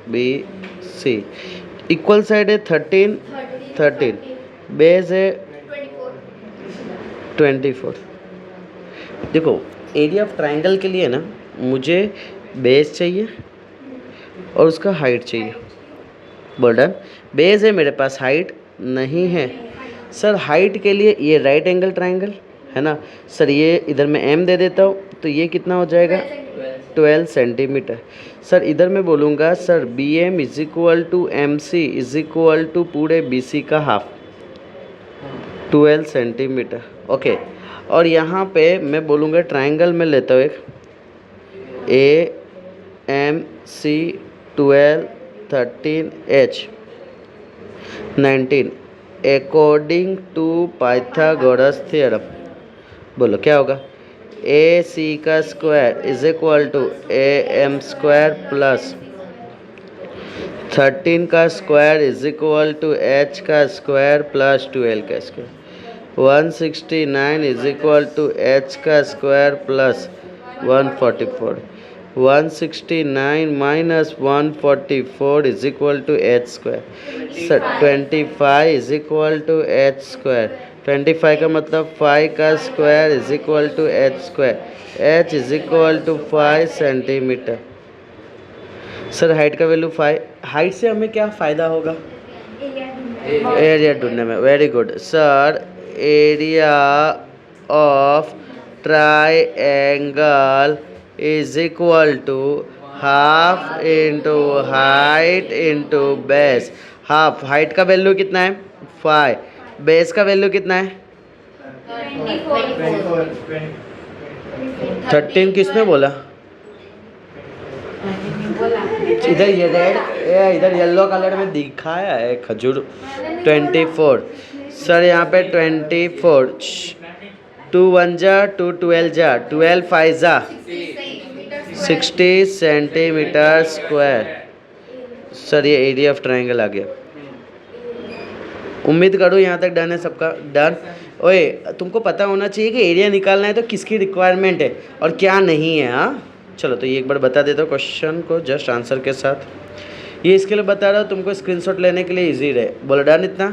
B C, equal side है 13, बेस है 24। देखो एरिया ऑफ ट्राइंगल के लिए ना मुझे बेस चाहिए और उसका हाइट चाहिए, बोल डन। बेस है मेरे पास, हाइट नहीं है। सर हाइट के लिए ये राइट एंगल ट्राइंगल है ना, सर ये इधर मैं m दे देता हूँ, तो ये कितना हो जाएगा, 12 सेंटीमीटर। सर इधर मैं बोलूँगा sir B M is equal to M C is equal to पूरे बी सी का हाफ, 12 सेंटीमीटर। ओके, और यहाँ पे मैं बोलूँगा ट्राइंगल में लेता हूँ एक, A M C 12 13 H 19 according to Pythagoras theorem. बोलो क्या होगा, ए सी का square is equal to A M square plus 13 का square is equal to H का स्क्वायर प्लस 12 का square, 169 is equal to H का square plus 144। 169 minus 144 is equal to h square. Sir 25 is equal to h square. 25 का मतलब 5 का square is equal to h square. h is equal to 5 centimeter. Sir height का वैल्यू 5. हाइट से हमें क्या फ़ायदा होगा? एरिया ढूंढने में. Very good sir. Area of triangle is equal to half into height into base. Half height का वैल्यू कितना है? 5. बेस का वैल्यू कितना है? 13. किसने बोला? इधर ये रेड इधर येलो कलर में दिखाया है खजूर. 24. सर यहाँ पे 24. 2 1 जा 2 12 जा 12 5 जा 60 सेंटीमीटर स्क्वायर. सर ये एरिया ऑफ ट्रायंगल आ गया. उम्मीद करूँ यहाँ तक डन है सबका. डन. ओए तुमको पता होना चाहिए कि एरिया निकालना है तो किसकी रिक्वायरमेंट है और क्या नहीं है. हाँ चलो तो ये एक बार बता देता हूँ क्वेश्चन को जस्ट आंसर के साथ. ये इसके लिए बता रहा हूँ तुमको स्क्रीनशॉट लेने के लिए इजी रहे. बोलो डन इतना.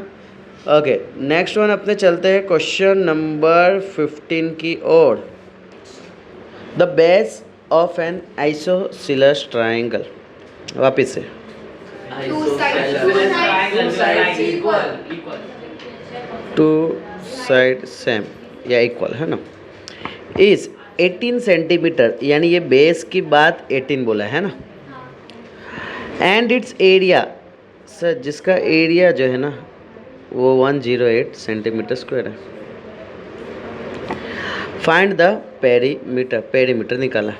ओके नेक्स्ट वन अपने चलते हैं क्वेश्चन नंबर 15 की ओर. The base of an isosceles triangle. वापिस से टू साइड सेम या इक्वल है ना. इज 18 सेंटीमीटर यानी ये बेस की बात 18 बोला है ना. And it's area. सर जिसका एरिया जो है ना वो 108 सेंटीमीटर स्क्वायर है. Find the perimeter. पेरीमीटर निकाला.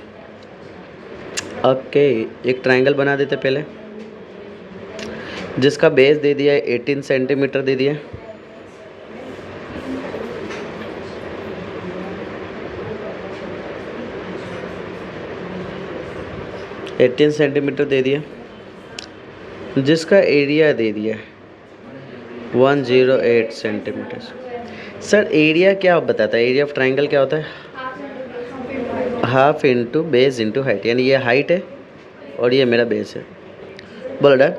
ओके एक ट्रायंगल बना देते पहले जिसका बेस दे दिया है 18 सेंटीमीटर दे दिया. एटीन सेंटीमीटर दे दिया. जिसका एरिया दे दिया 108 सेंटीमीटर. सर एरिया क्या बताता है? एरिया ऑफ ट्रायंगल क्या होता है? Half into base into height. यानी ये हाइट है और ये मेरा बेस है. बोलो डन.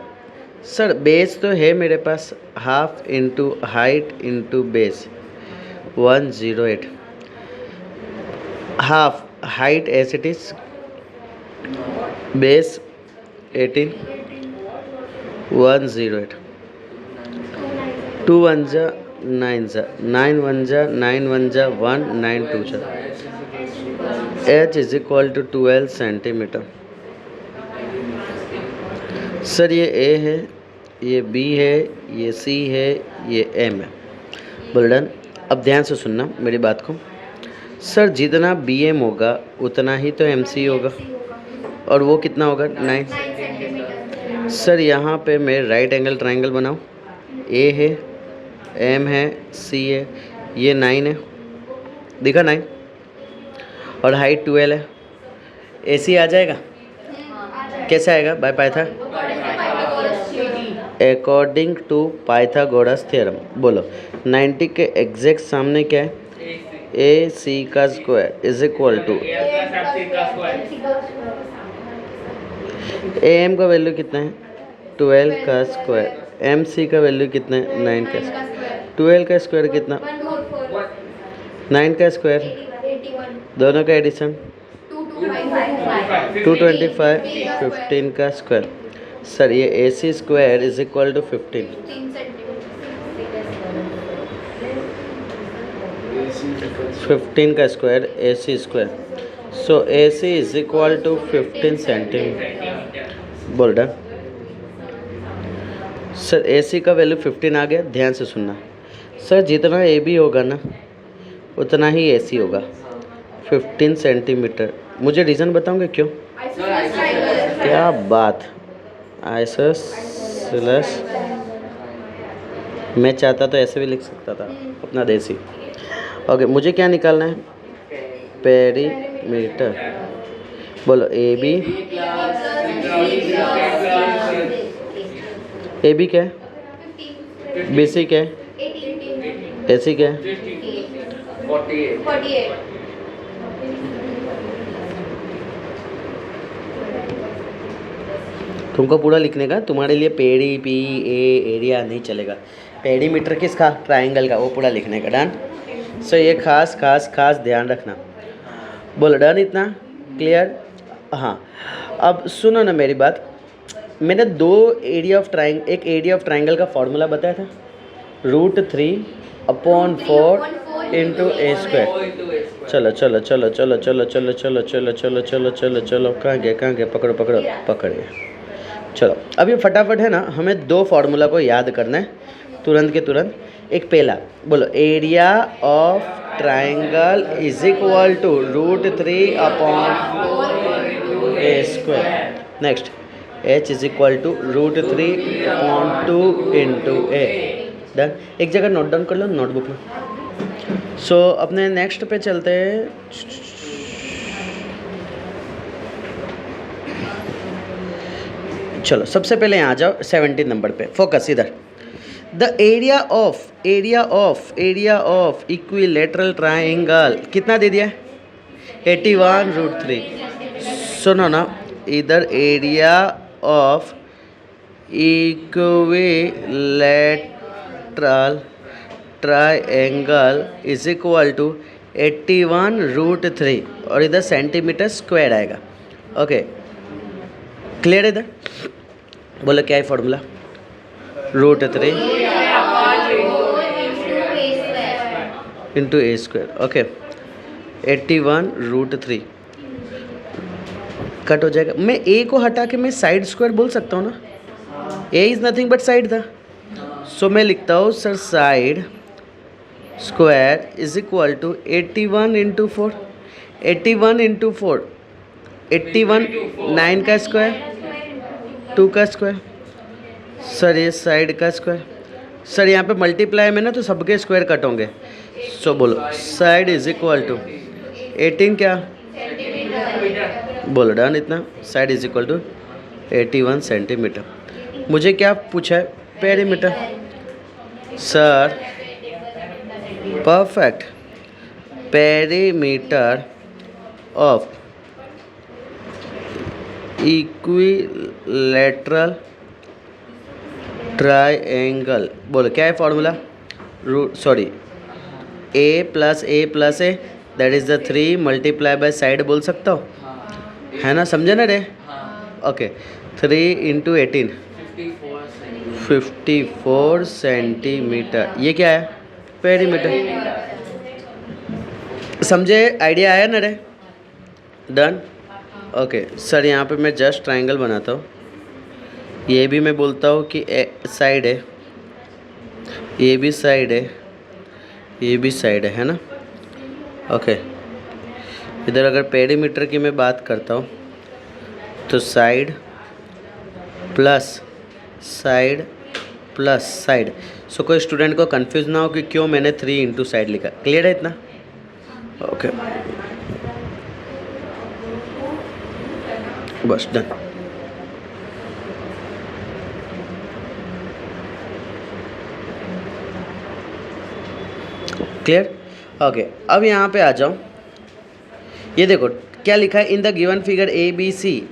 सर बेस तो है मेरे पास. Half into height into base 108. Half height as it is. Base 18 108. 2 1 जा 9 जा 9 1 जा 9 1 जा 1 9 2 जा. h is equal to 12 centimeter. Sir ये a है, ये b है, ये c है, ये m है. बोल डन. अब ध्यान से सुनना मेरी बात को. सर जितना bm होगा उतना ही तो mc होगा और वो कितना होगा 9. सर यहाँ पे मैं राइट एंगल ट्रायंगल बनाऊँ. a है, m है, c है, ये 9 है. दिखा 9 और हाइट 12 है. ac आ जाएगा. कैसे आएगा? By Pythagoras. According to Pythagoras theorem. बोलो 90 के एग्जैक्ट सामने क्या है? ए सी का square is equal to A M का वैल्यू कितना है? 12 का स्क्वायर. एम सी का वैल्यू कितना है? 9 का स्क्वायर. 12 का स्क्वायर कितना? 9 का स्क्वायर. दोनों का एडिशन 225. 15 का स्क्वायर. सर ये A C square is equal to 15. 15 का square A C square. So A C is equal to 15 centimeter. बोल डन. सर ए सी का वैल्यू 15 आ गया. ध्यान से सुनना. सर जितना ए बी होगा ना उतना ही ए सी होगा 15 सेंटीमीटर. मुझे रीज़न बताओगे क्यों? क्या बात. आइसोसेलेस. मैं चाहता तो ऐसे भी लिख सकता था अपना देसी. ओके मुझे क्या निकालना है? पेरीमीटर. बोलो ए बी. ए बी क्या है? बी सी क्या है? ए सी क्या है? 48. तुमको पूरा लिखने का, तुम्हारे लिए पेरी पी ए एरिया नहीं चलेगा। पेरीमीटर किसका? ट्राइंगल का, वो पूरा लिखने का। डन। सो ये खास खास खास ध्यान रखना। बोलो डन, इतना क्लियर? हाँ, अब सुनो ना मेरी बात। मैंने दो एरिया ऑफ ट्राइंगल, एक एरिया ऑफ ट्राइंगल का फॉर्मूला बताया था, √3/4 इंटू ए स्क्वायर। चलो चलो चलो चलो चलो चलो चलो चलो चलो चलो चलो चलो, कहाँ गए? पकड़ो पकड़ो पकड़िए। चलो अब ये फटाफट है ना, हमें दो फार्मूला को याद करना है तुरंत के तुरंत। एक पहला बोलो, area of triangle is equal to √3/4 a square. Next, h is equal to √3/2 into a. Done. एक जगह नोट डाउन कर लो नोटबुक में। सो अपने नेक्स्ट पे चलते हैं। चलो सबसे पहले यहाँ आ जाओ 17 नंबर पे, फोकस इधर। The area of equilateral triangle कितना दे दिया है? 81√3। सुनो ना, इधर area of equilateral triangle is equal to 81√3 और इधर सेंटीमीटर स्क्वायर आएगा। ओके, क्लियर है इधर? बोलो क्या है formula? √3 into a square. Okay, 81√3 cut हो जाएगा। मैं ए को हटा के मैं साइड स्क्वायर बोल सकता हूँ ना, a is nothing but side था। सो मैं लिखता हूँ sir side square is equal to 81 into 4। 81 into 4, 81 9 का स्क्वायर, 2 का स्क्वायर। सर ये साइड का स्क्वायर। सर यहाँ पे मल्टीप्लाई में ना तो सबके स्क्वायर कट होंगे। सो बोलो साइड इज इक्वल टू 18 क्या? बोलो डन, इतना। Side is equal to 81 centimeter. मुझे क्या पूछा है? Perimeter. Sir perfect, perimeter of equilateral triangle. बोलो क्या है formula? A plus a that is the 3 multiply by side बोल सकता हो, है ना? समझे ना रे? Okay, 3 into 18 54 centimeter. ये क्या है? पेरीमीटर। समझे? आइडिया आया ना रे? डन। ओके सर, यहाँ पे मैं जस्ट ट्राइंगल बनाता हूँ। ये भी मैं बोलता हूँ कि साइड है, ये भी साइड है, ये भी साइड है ना? ओके, इधर अगर पेरीमीटर की मैं बात करता हूँ तो side plus side plus side. So कोई स्टूडेंट को कंफ्यूज ना हो कि क्यों मैंने 3 इंटू साइड लिखा। क्लियर है इतना? ओके बस डन। क्लियर? ओके, अब यहाँ पे आ जाओ। ये देखो क्या लिखा है? In the given figure A B C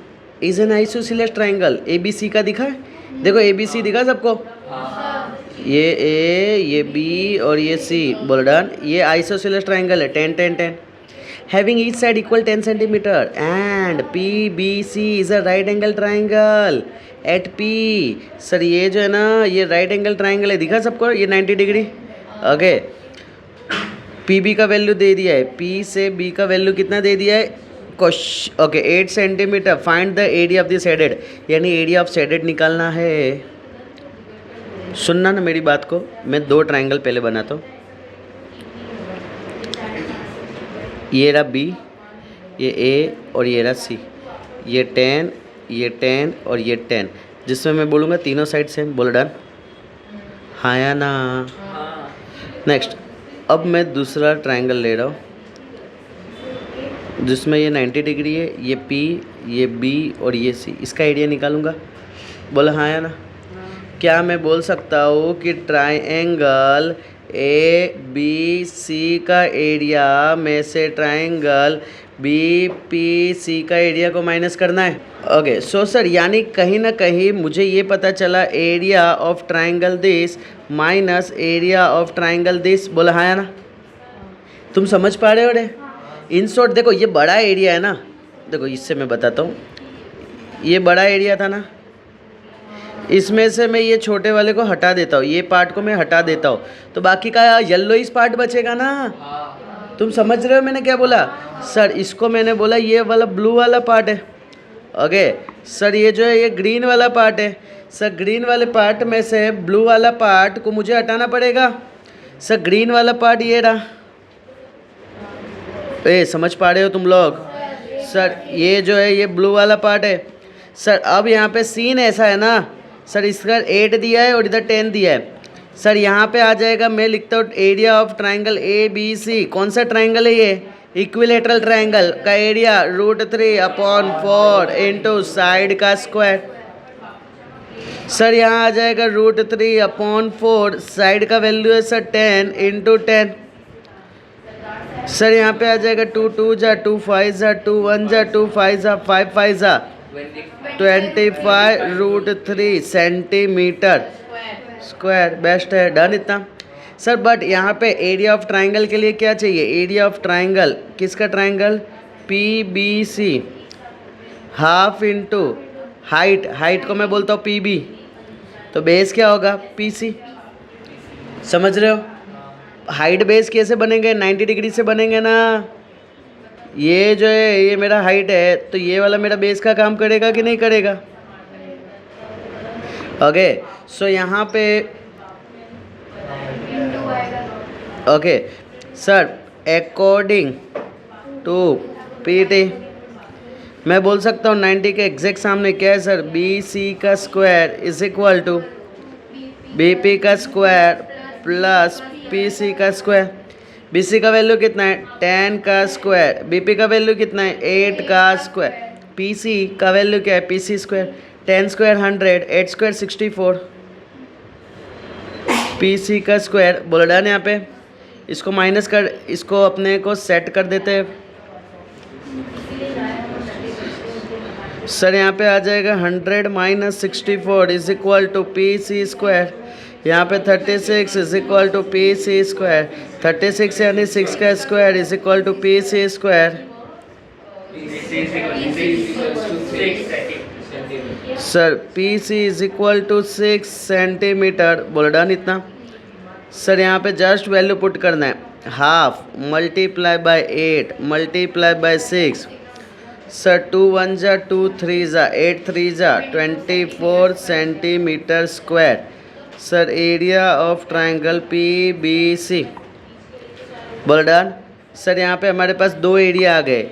is an isosceles triangle. A B C का दिखा है? देखो ए बी सी दिखा सबको? ये ए, ये बी और ये सी। बोल डन। ये आइसोसेलेस ट्राइंगल है, 10 10 10 having each side equal 10 centimeter and P B C is a right angle triangle at P. Sir ये जो है ना, ये राइट एंगल ट्राइंगल है, दिखा सबको? ये 90 डिग्री। ओके, पी बी का वैल्यू दे दिया है, पी से बी का वैल्यू कितना दे दिया है? Okay 8 centimetre. Find the area of the shaded, यानी एरिया ऑफ शेडेड निकालना है। सुनना ना मेरी बात को, मैं 2 ट्राइंगल पहले बनाता हूँ। ये रहा बी, ये ए और ये रहा सी। ये 10, ये 10 और ये 10, जिसमें मैं बोलूँगा तीनों साइड सेम। बोलो डन। हाँ या ना? नेक्स्ट, अब मैं दूसरा ट्राइंगल ले रहा हूँ जिसमें ये 90 डिग्री है, ये P, ये B और ये C। इसका एरिया निकालूंगा। बोलो हाँ या ना? क्या मैं बोल सकता हूँ कि ट्राइंगल ए बी सी का एरिया में से ट्राइंगल बी पी सी का एरिया को माइनस करना है। ओके सो सर यानी कहीं ना कहीं मुझे ये पता चला area of triangle this minus area of triangle this, बोला हाँ या ना? तुम समझ पा रहे हो रे? इन शॉर्ट देखो ये बड़ा एरिया है ना, देखो इससे मैं बताता हूँ, ये बड़ा एरिया था ना, इसमें से मैं ये छोटे वाले को हटा देता हूँ, ये पार्ट को मैं हटा देता हूँ, तो बाकी का येलो इस पार्ट बचेगा ना। तुम समझ रहे हो मैंने क्या बोला? सर इसको मैंने बोला ये वाला ब्लू वाला पार्ट है। ओके सर ये जो है ये ग्रीन वाला पार्ट है। सर ग्रीन वाले पार्ट में से ब्लू वाला पार्ट को मुझे हटाना पड़ेगा। सर ग्रीन वाला पार्ट ये रहा। समझ पा रहे हो तुम लोग? सर ये जो है ये ब्लू वाला पार्ट है। सर अब यहाँ पे सीन ऐसा है ना सर, इसका 8 दिया है और इधर 10 दिया है। सर यहाँ पे आ जाएगा, मैं लिखता हूँ area of triangle A B C. कौन सा ट्राइंगल है ये? इक्विलेटरल ट्राइंगल का एरिया √3/4 इंटू साइड का स्क्वायर। सर यहाँ आ जाएगा √3/4, साइड का वैल्यू है सर 10 इंटू 10। सर यहाँ पे आ जाएगा 2 2 जा 2 5 जा 2 1 जा 2 5 जा 5 5 जा 25√3 सेंटीमीटर स्क्वायर। बेस्ट है, डन इतना। सर बट यहाँ पे एरिया ऑफ ट्राइंगल के लिए क्या चाहिए? एरिया ऑफ ट्राइंगल किसका? Triangle P B C half into height, height को मैं बोलता हूँ पी बी, तो बेस क्या होगा? P C. समझ रहे हो? हाइट बेस कैसे बनेंगे? 90 डिग्री से बनेंगे ना। ये जो है ये मेरा हाइट है, तो ये वाला मेरा बेस का काम करेगा कि नहीं करेगा? ओके सो यहाँ पे okay sir according to PT मैं बोल सकता हूँ 90 के एग्जैक्ट सामने क्या है सर? बी सी का square is equal to B P का स्क्वायर प्लस पी सी का स्क्वायर। बी सी का वैल्यू कितना है? 10 का स्क्वायर। बी पी का वैल्यू कितना है? 8 का स्क्वायर। पी सी का वैल्यू क्या है? P C square. 10 square 100, 8 square 64। P C का स्क्वायर बोला डन। यहाँ पे इसको माइनस कर, इसको अपने को सेट कर देते हैं। सर यहाँ पे आ जाएगा 100 minus 64 is equal to P C square. यहाँ पे 36 is equal to P C square. 36 यानी 6 का square is equal to P C square. Sir P C is equal to 6 centimeter. बोल डन इतना। सर यहाँ पे जस्ट वैल्यू पुट करना है, half multiply by 8 multiply by 6। Sir 2 1 जा 2 3 जा 8 3 जा 24 centimeter square. Sir area of triangle P B C. बोल डन। सर यहाँ पे हमारे पास दो एरिया आ गए।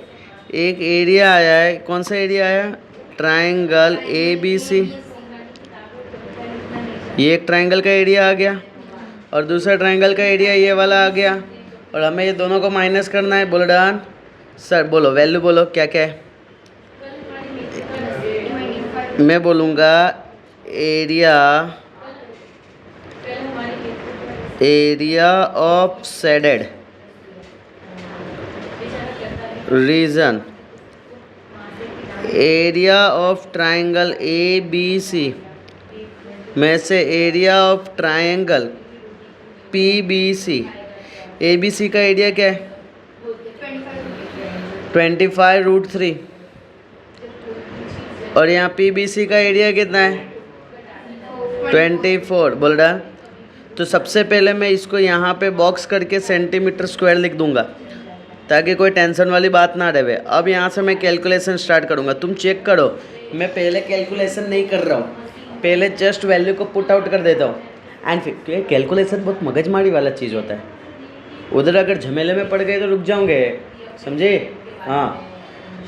एक एरिया आया है, कौन सा एरिया आया? Triangle A B C. ये एक ट्राइंगल का एरिया आ गया और दूसरा ट्राइंगल का एरिया ये वाला आ गया, और हमें ये दोनों को माइनस करना है। बोलो डन। सर बोलो वैल्यू बोलो क्या क्या है? मैं बोलूँगा area of shaded region, area of triangle A B C में से area of triangle P B C. A B C का एरिया क्या है? 25√3। और यहाँ पी बी सी का एरिया कितना है? 24। बोल रहा। तो सबसे पहले मैं इसको यहाँ पे बॉक्स करके सेंटीमीटर स्क्वायर लिख दूंगा ताकि कोई टेंशन वाली बात ना रहे। अब यहाँ से मैं कैलकुलेशन स्टार्ट करूँगा। तुम चेक करो, मैं पहले कैलकुलेशन नहीं कर रहा हूँ, पहले जस्ट वैल्यू को पुट आउट कर देता हूँ। एंड फिर कैलकुलेशन बहुत मगजमारी वाला चीज़ होता है, उधर अगर झमेले में पड़ गए तो रुक जाओगे, समझे? हाँ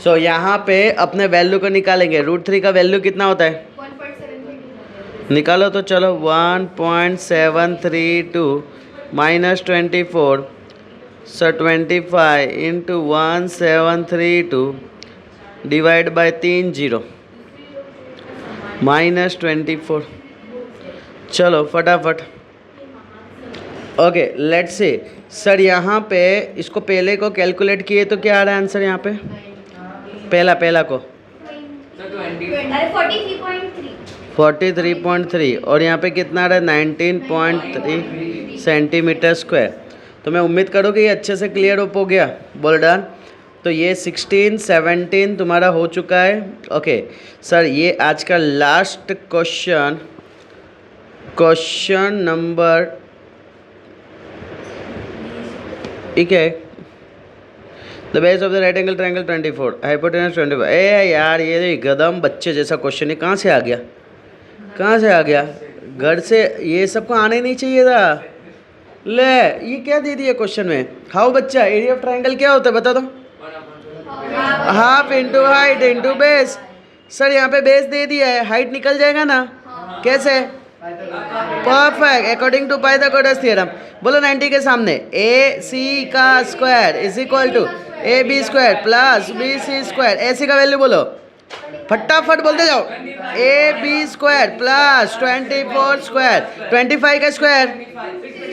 सो यहाँ पे अपने वैल्यू को निकालेंगे। √3 का वैल्यू कितना होता है? 1.732 निकालो तो चलो। 1.732 minus 24, so 25 into 1732 divide by 3 0 minus 24। चलो फटाफट ओके लेट्स से सर यहाँ पे इसको पहले को कैलकुलेट किए तो क्या आ रहा है आंसर यहाँ पे पहला को अरे 43.3 43.3 और यहाँ पे कितना आ रहा है 19.3 सेंटीमीटर स्क्वायर। तो मैं उम्मीद करूँ कि ये अच्छे से क्लियर अप हो गया। बोल डन। तो ये 16 17 तुम्हारा हो चुका है। ओके सर ये आज का लास्ट क्वेश्चन नंबर ठीक है। The base of the right angle triangle 24 hypotenuse 25। ए यार ये गदम बच्चे जैसा क्वेश्चन है, कहाँ से आ गया घर से? ये सबको आना ही नहीं चाहिए था। ले ये क्या दे दिया क्वेश्चन में? हाउ बच्चा एरिया ऑफ ट्रायंगल क्या होता है बता दो। Half into height into base. Sir यहाँ पे बेस दे दिया है, हाइट निकल जाएगा ना? कैसे? Perfect according to Pythagoras theorem. बोलो 90 के सामने ए सी का square is equal to A B square plus B C square. A C का वैल्यू बोलो, फटाफट बोलते जाओ। A B square plus 24 square 25 का square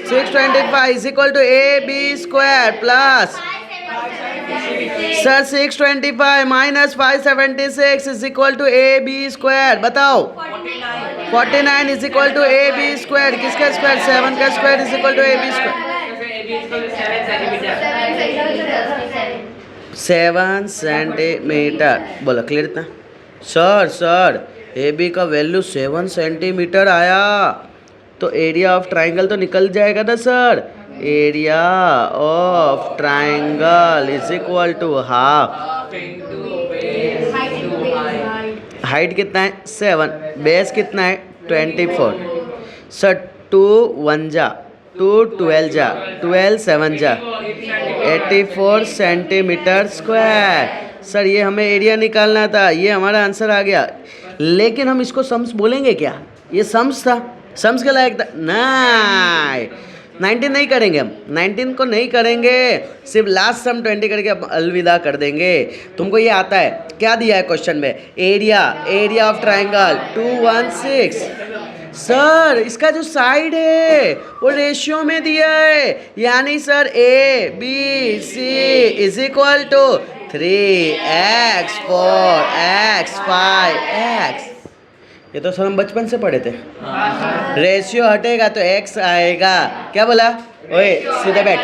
625 is equal to A B square plus sir 625 minus 576 is equal to A B square. बताओ 49 is equal to A B square. किसका स्क्वायर? 7 का square is equal to A B square 7 centimetre. बोलो क्लियर इतना? सर ए बी का वैल्यू 7 सेंटीमीटर आया तो एरिया ऑफ ट्राइंगल तो निकल जाएगा ना sir. Area of triangle is equal to half. Height कितना है? 7। बेस कितना है? 24। सर 2 1 जा 2 12 जा 12 7 जा 84 सेंटीमीटर स्क्वायर। सर ये हमें एरिया निकालना था, ये हमारा आंसर आ गया। लेकिन हम इसको सम्स बोलेंगे क्या? ये सम्स था, सम्स के लायक था? नहीं 19 नहीं करेंगे हम, 19 को नहीं करेंगे, सिर्फ लास्ट सम 20 करके अलविदा कर देंगे। तुमको ये आता है? क्या दिया है क्वेश्चन में? Area of triangle 216। सर इसका जो साइड है वो रेशियो में दिया है, यानी sir A B C is equal to 3x 4x 5x। ये तो सर हम बचपन से पढ़े थे। रेशियो हटेगा तो x आएगा। क्या बोला? ओए सीधे बैठ,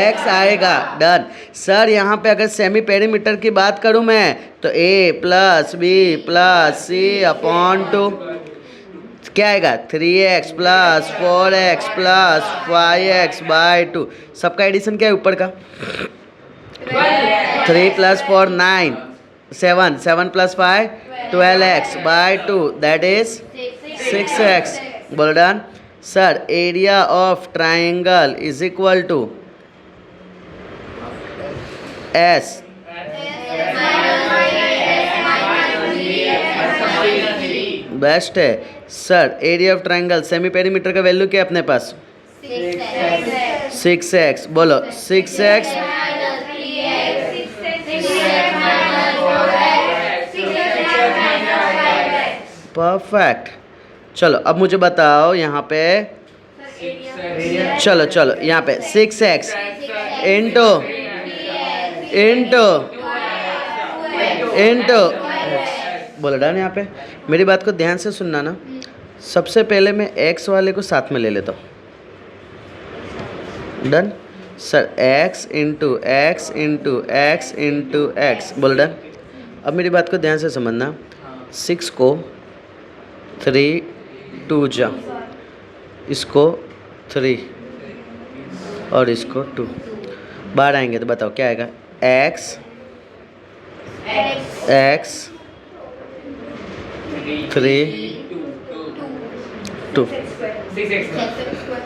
x आएगा। डन। सर यहाँ पे अगर सेमी पेरीमीटर की बात करूँ मैं तो a plus B plus C upon 2 क्या आएगा? 3x plus 4x plus 5x by 2। सबका एडिशन क्या है ऊपर का? 3 plus 4 9 7 7 plus 5 12x by 2 that is 6x। बोलो done. Sir area of triangle is equal to as best है। Sir area of triangle semi perimeter का वैल्यू क्या है अपने पास? 6x। बोलो 6x परफेक्ट। चलो अब मुझे बताओ यहाँ पे, चलो यहाँ पे 6x इंटू बोलो डन। यहाँ पे मेरी बात को ध्यान से सुनना ना। सबसे पहले मैं x वाले को साथ में ले लेता हूँ। Done. Sir x into x into x into x. बोलो डन। अब मेरी बात को ध्यान से समझना। 6 को 3 2 जा, इसको 3 और इसको 2 बाहर आएंगे तो बताओ क्या आएगा? x 3 2।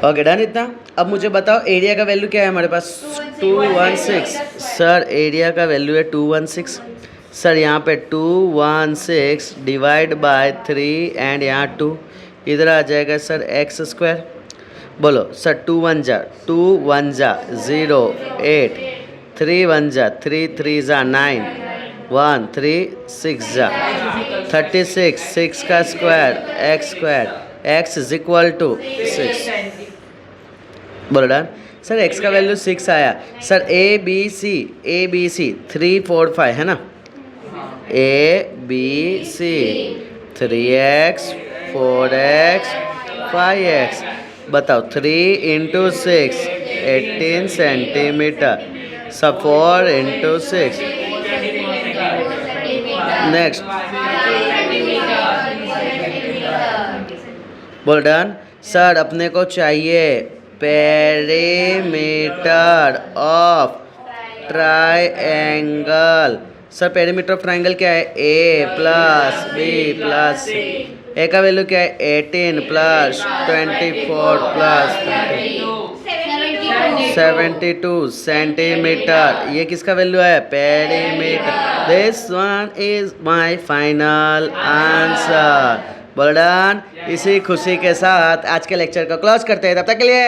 ओके डन इतना। अब मुझे बताओ एरिया का वैल्यू क्या है हमारे पास? 216। सर एरिया का वैल्यू है 216। सर यहाँ पे 216 डिवाइड बाय 3 एंड यहाँ 2 इधर आ जाएगा सर x स्क्वायर। बोलो सर 2 1 जा 0 8 3 1 जा 3 3 जा 9 1 3 6 जा 36 6 का square x square x is equal to 6। बोलो डन। सर एक्स का वैल्यू 6 आया। सर ए बी सी 3 4 5 है ना, ABC 3x 4x 5x। बताओ 3 इंटू 6 18 सेंटीमीटर, सब 4 इंटू 6। नेक्स्ट बोल डन। सर अपने को चाहिए perimeter of triangle. Sir perimeter of triangle क्या है? ए प्लस बी प्लस सी। ए का वैल्यू क्या है? 18 प्लस 24 प्लस 72 सेंटीमीटर। ये किसका वैल्यू है? Perimeter. This one is my final answer. बोल डन। इसी खुशी के साथ आज के लेक्चर को क्लोज करते हैं। तब तक के लिए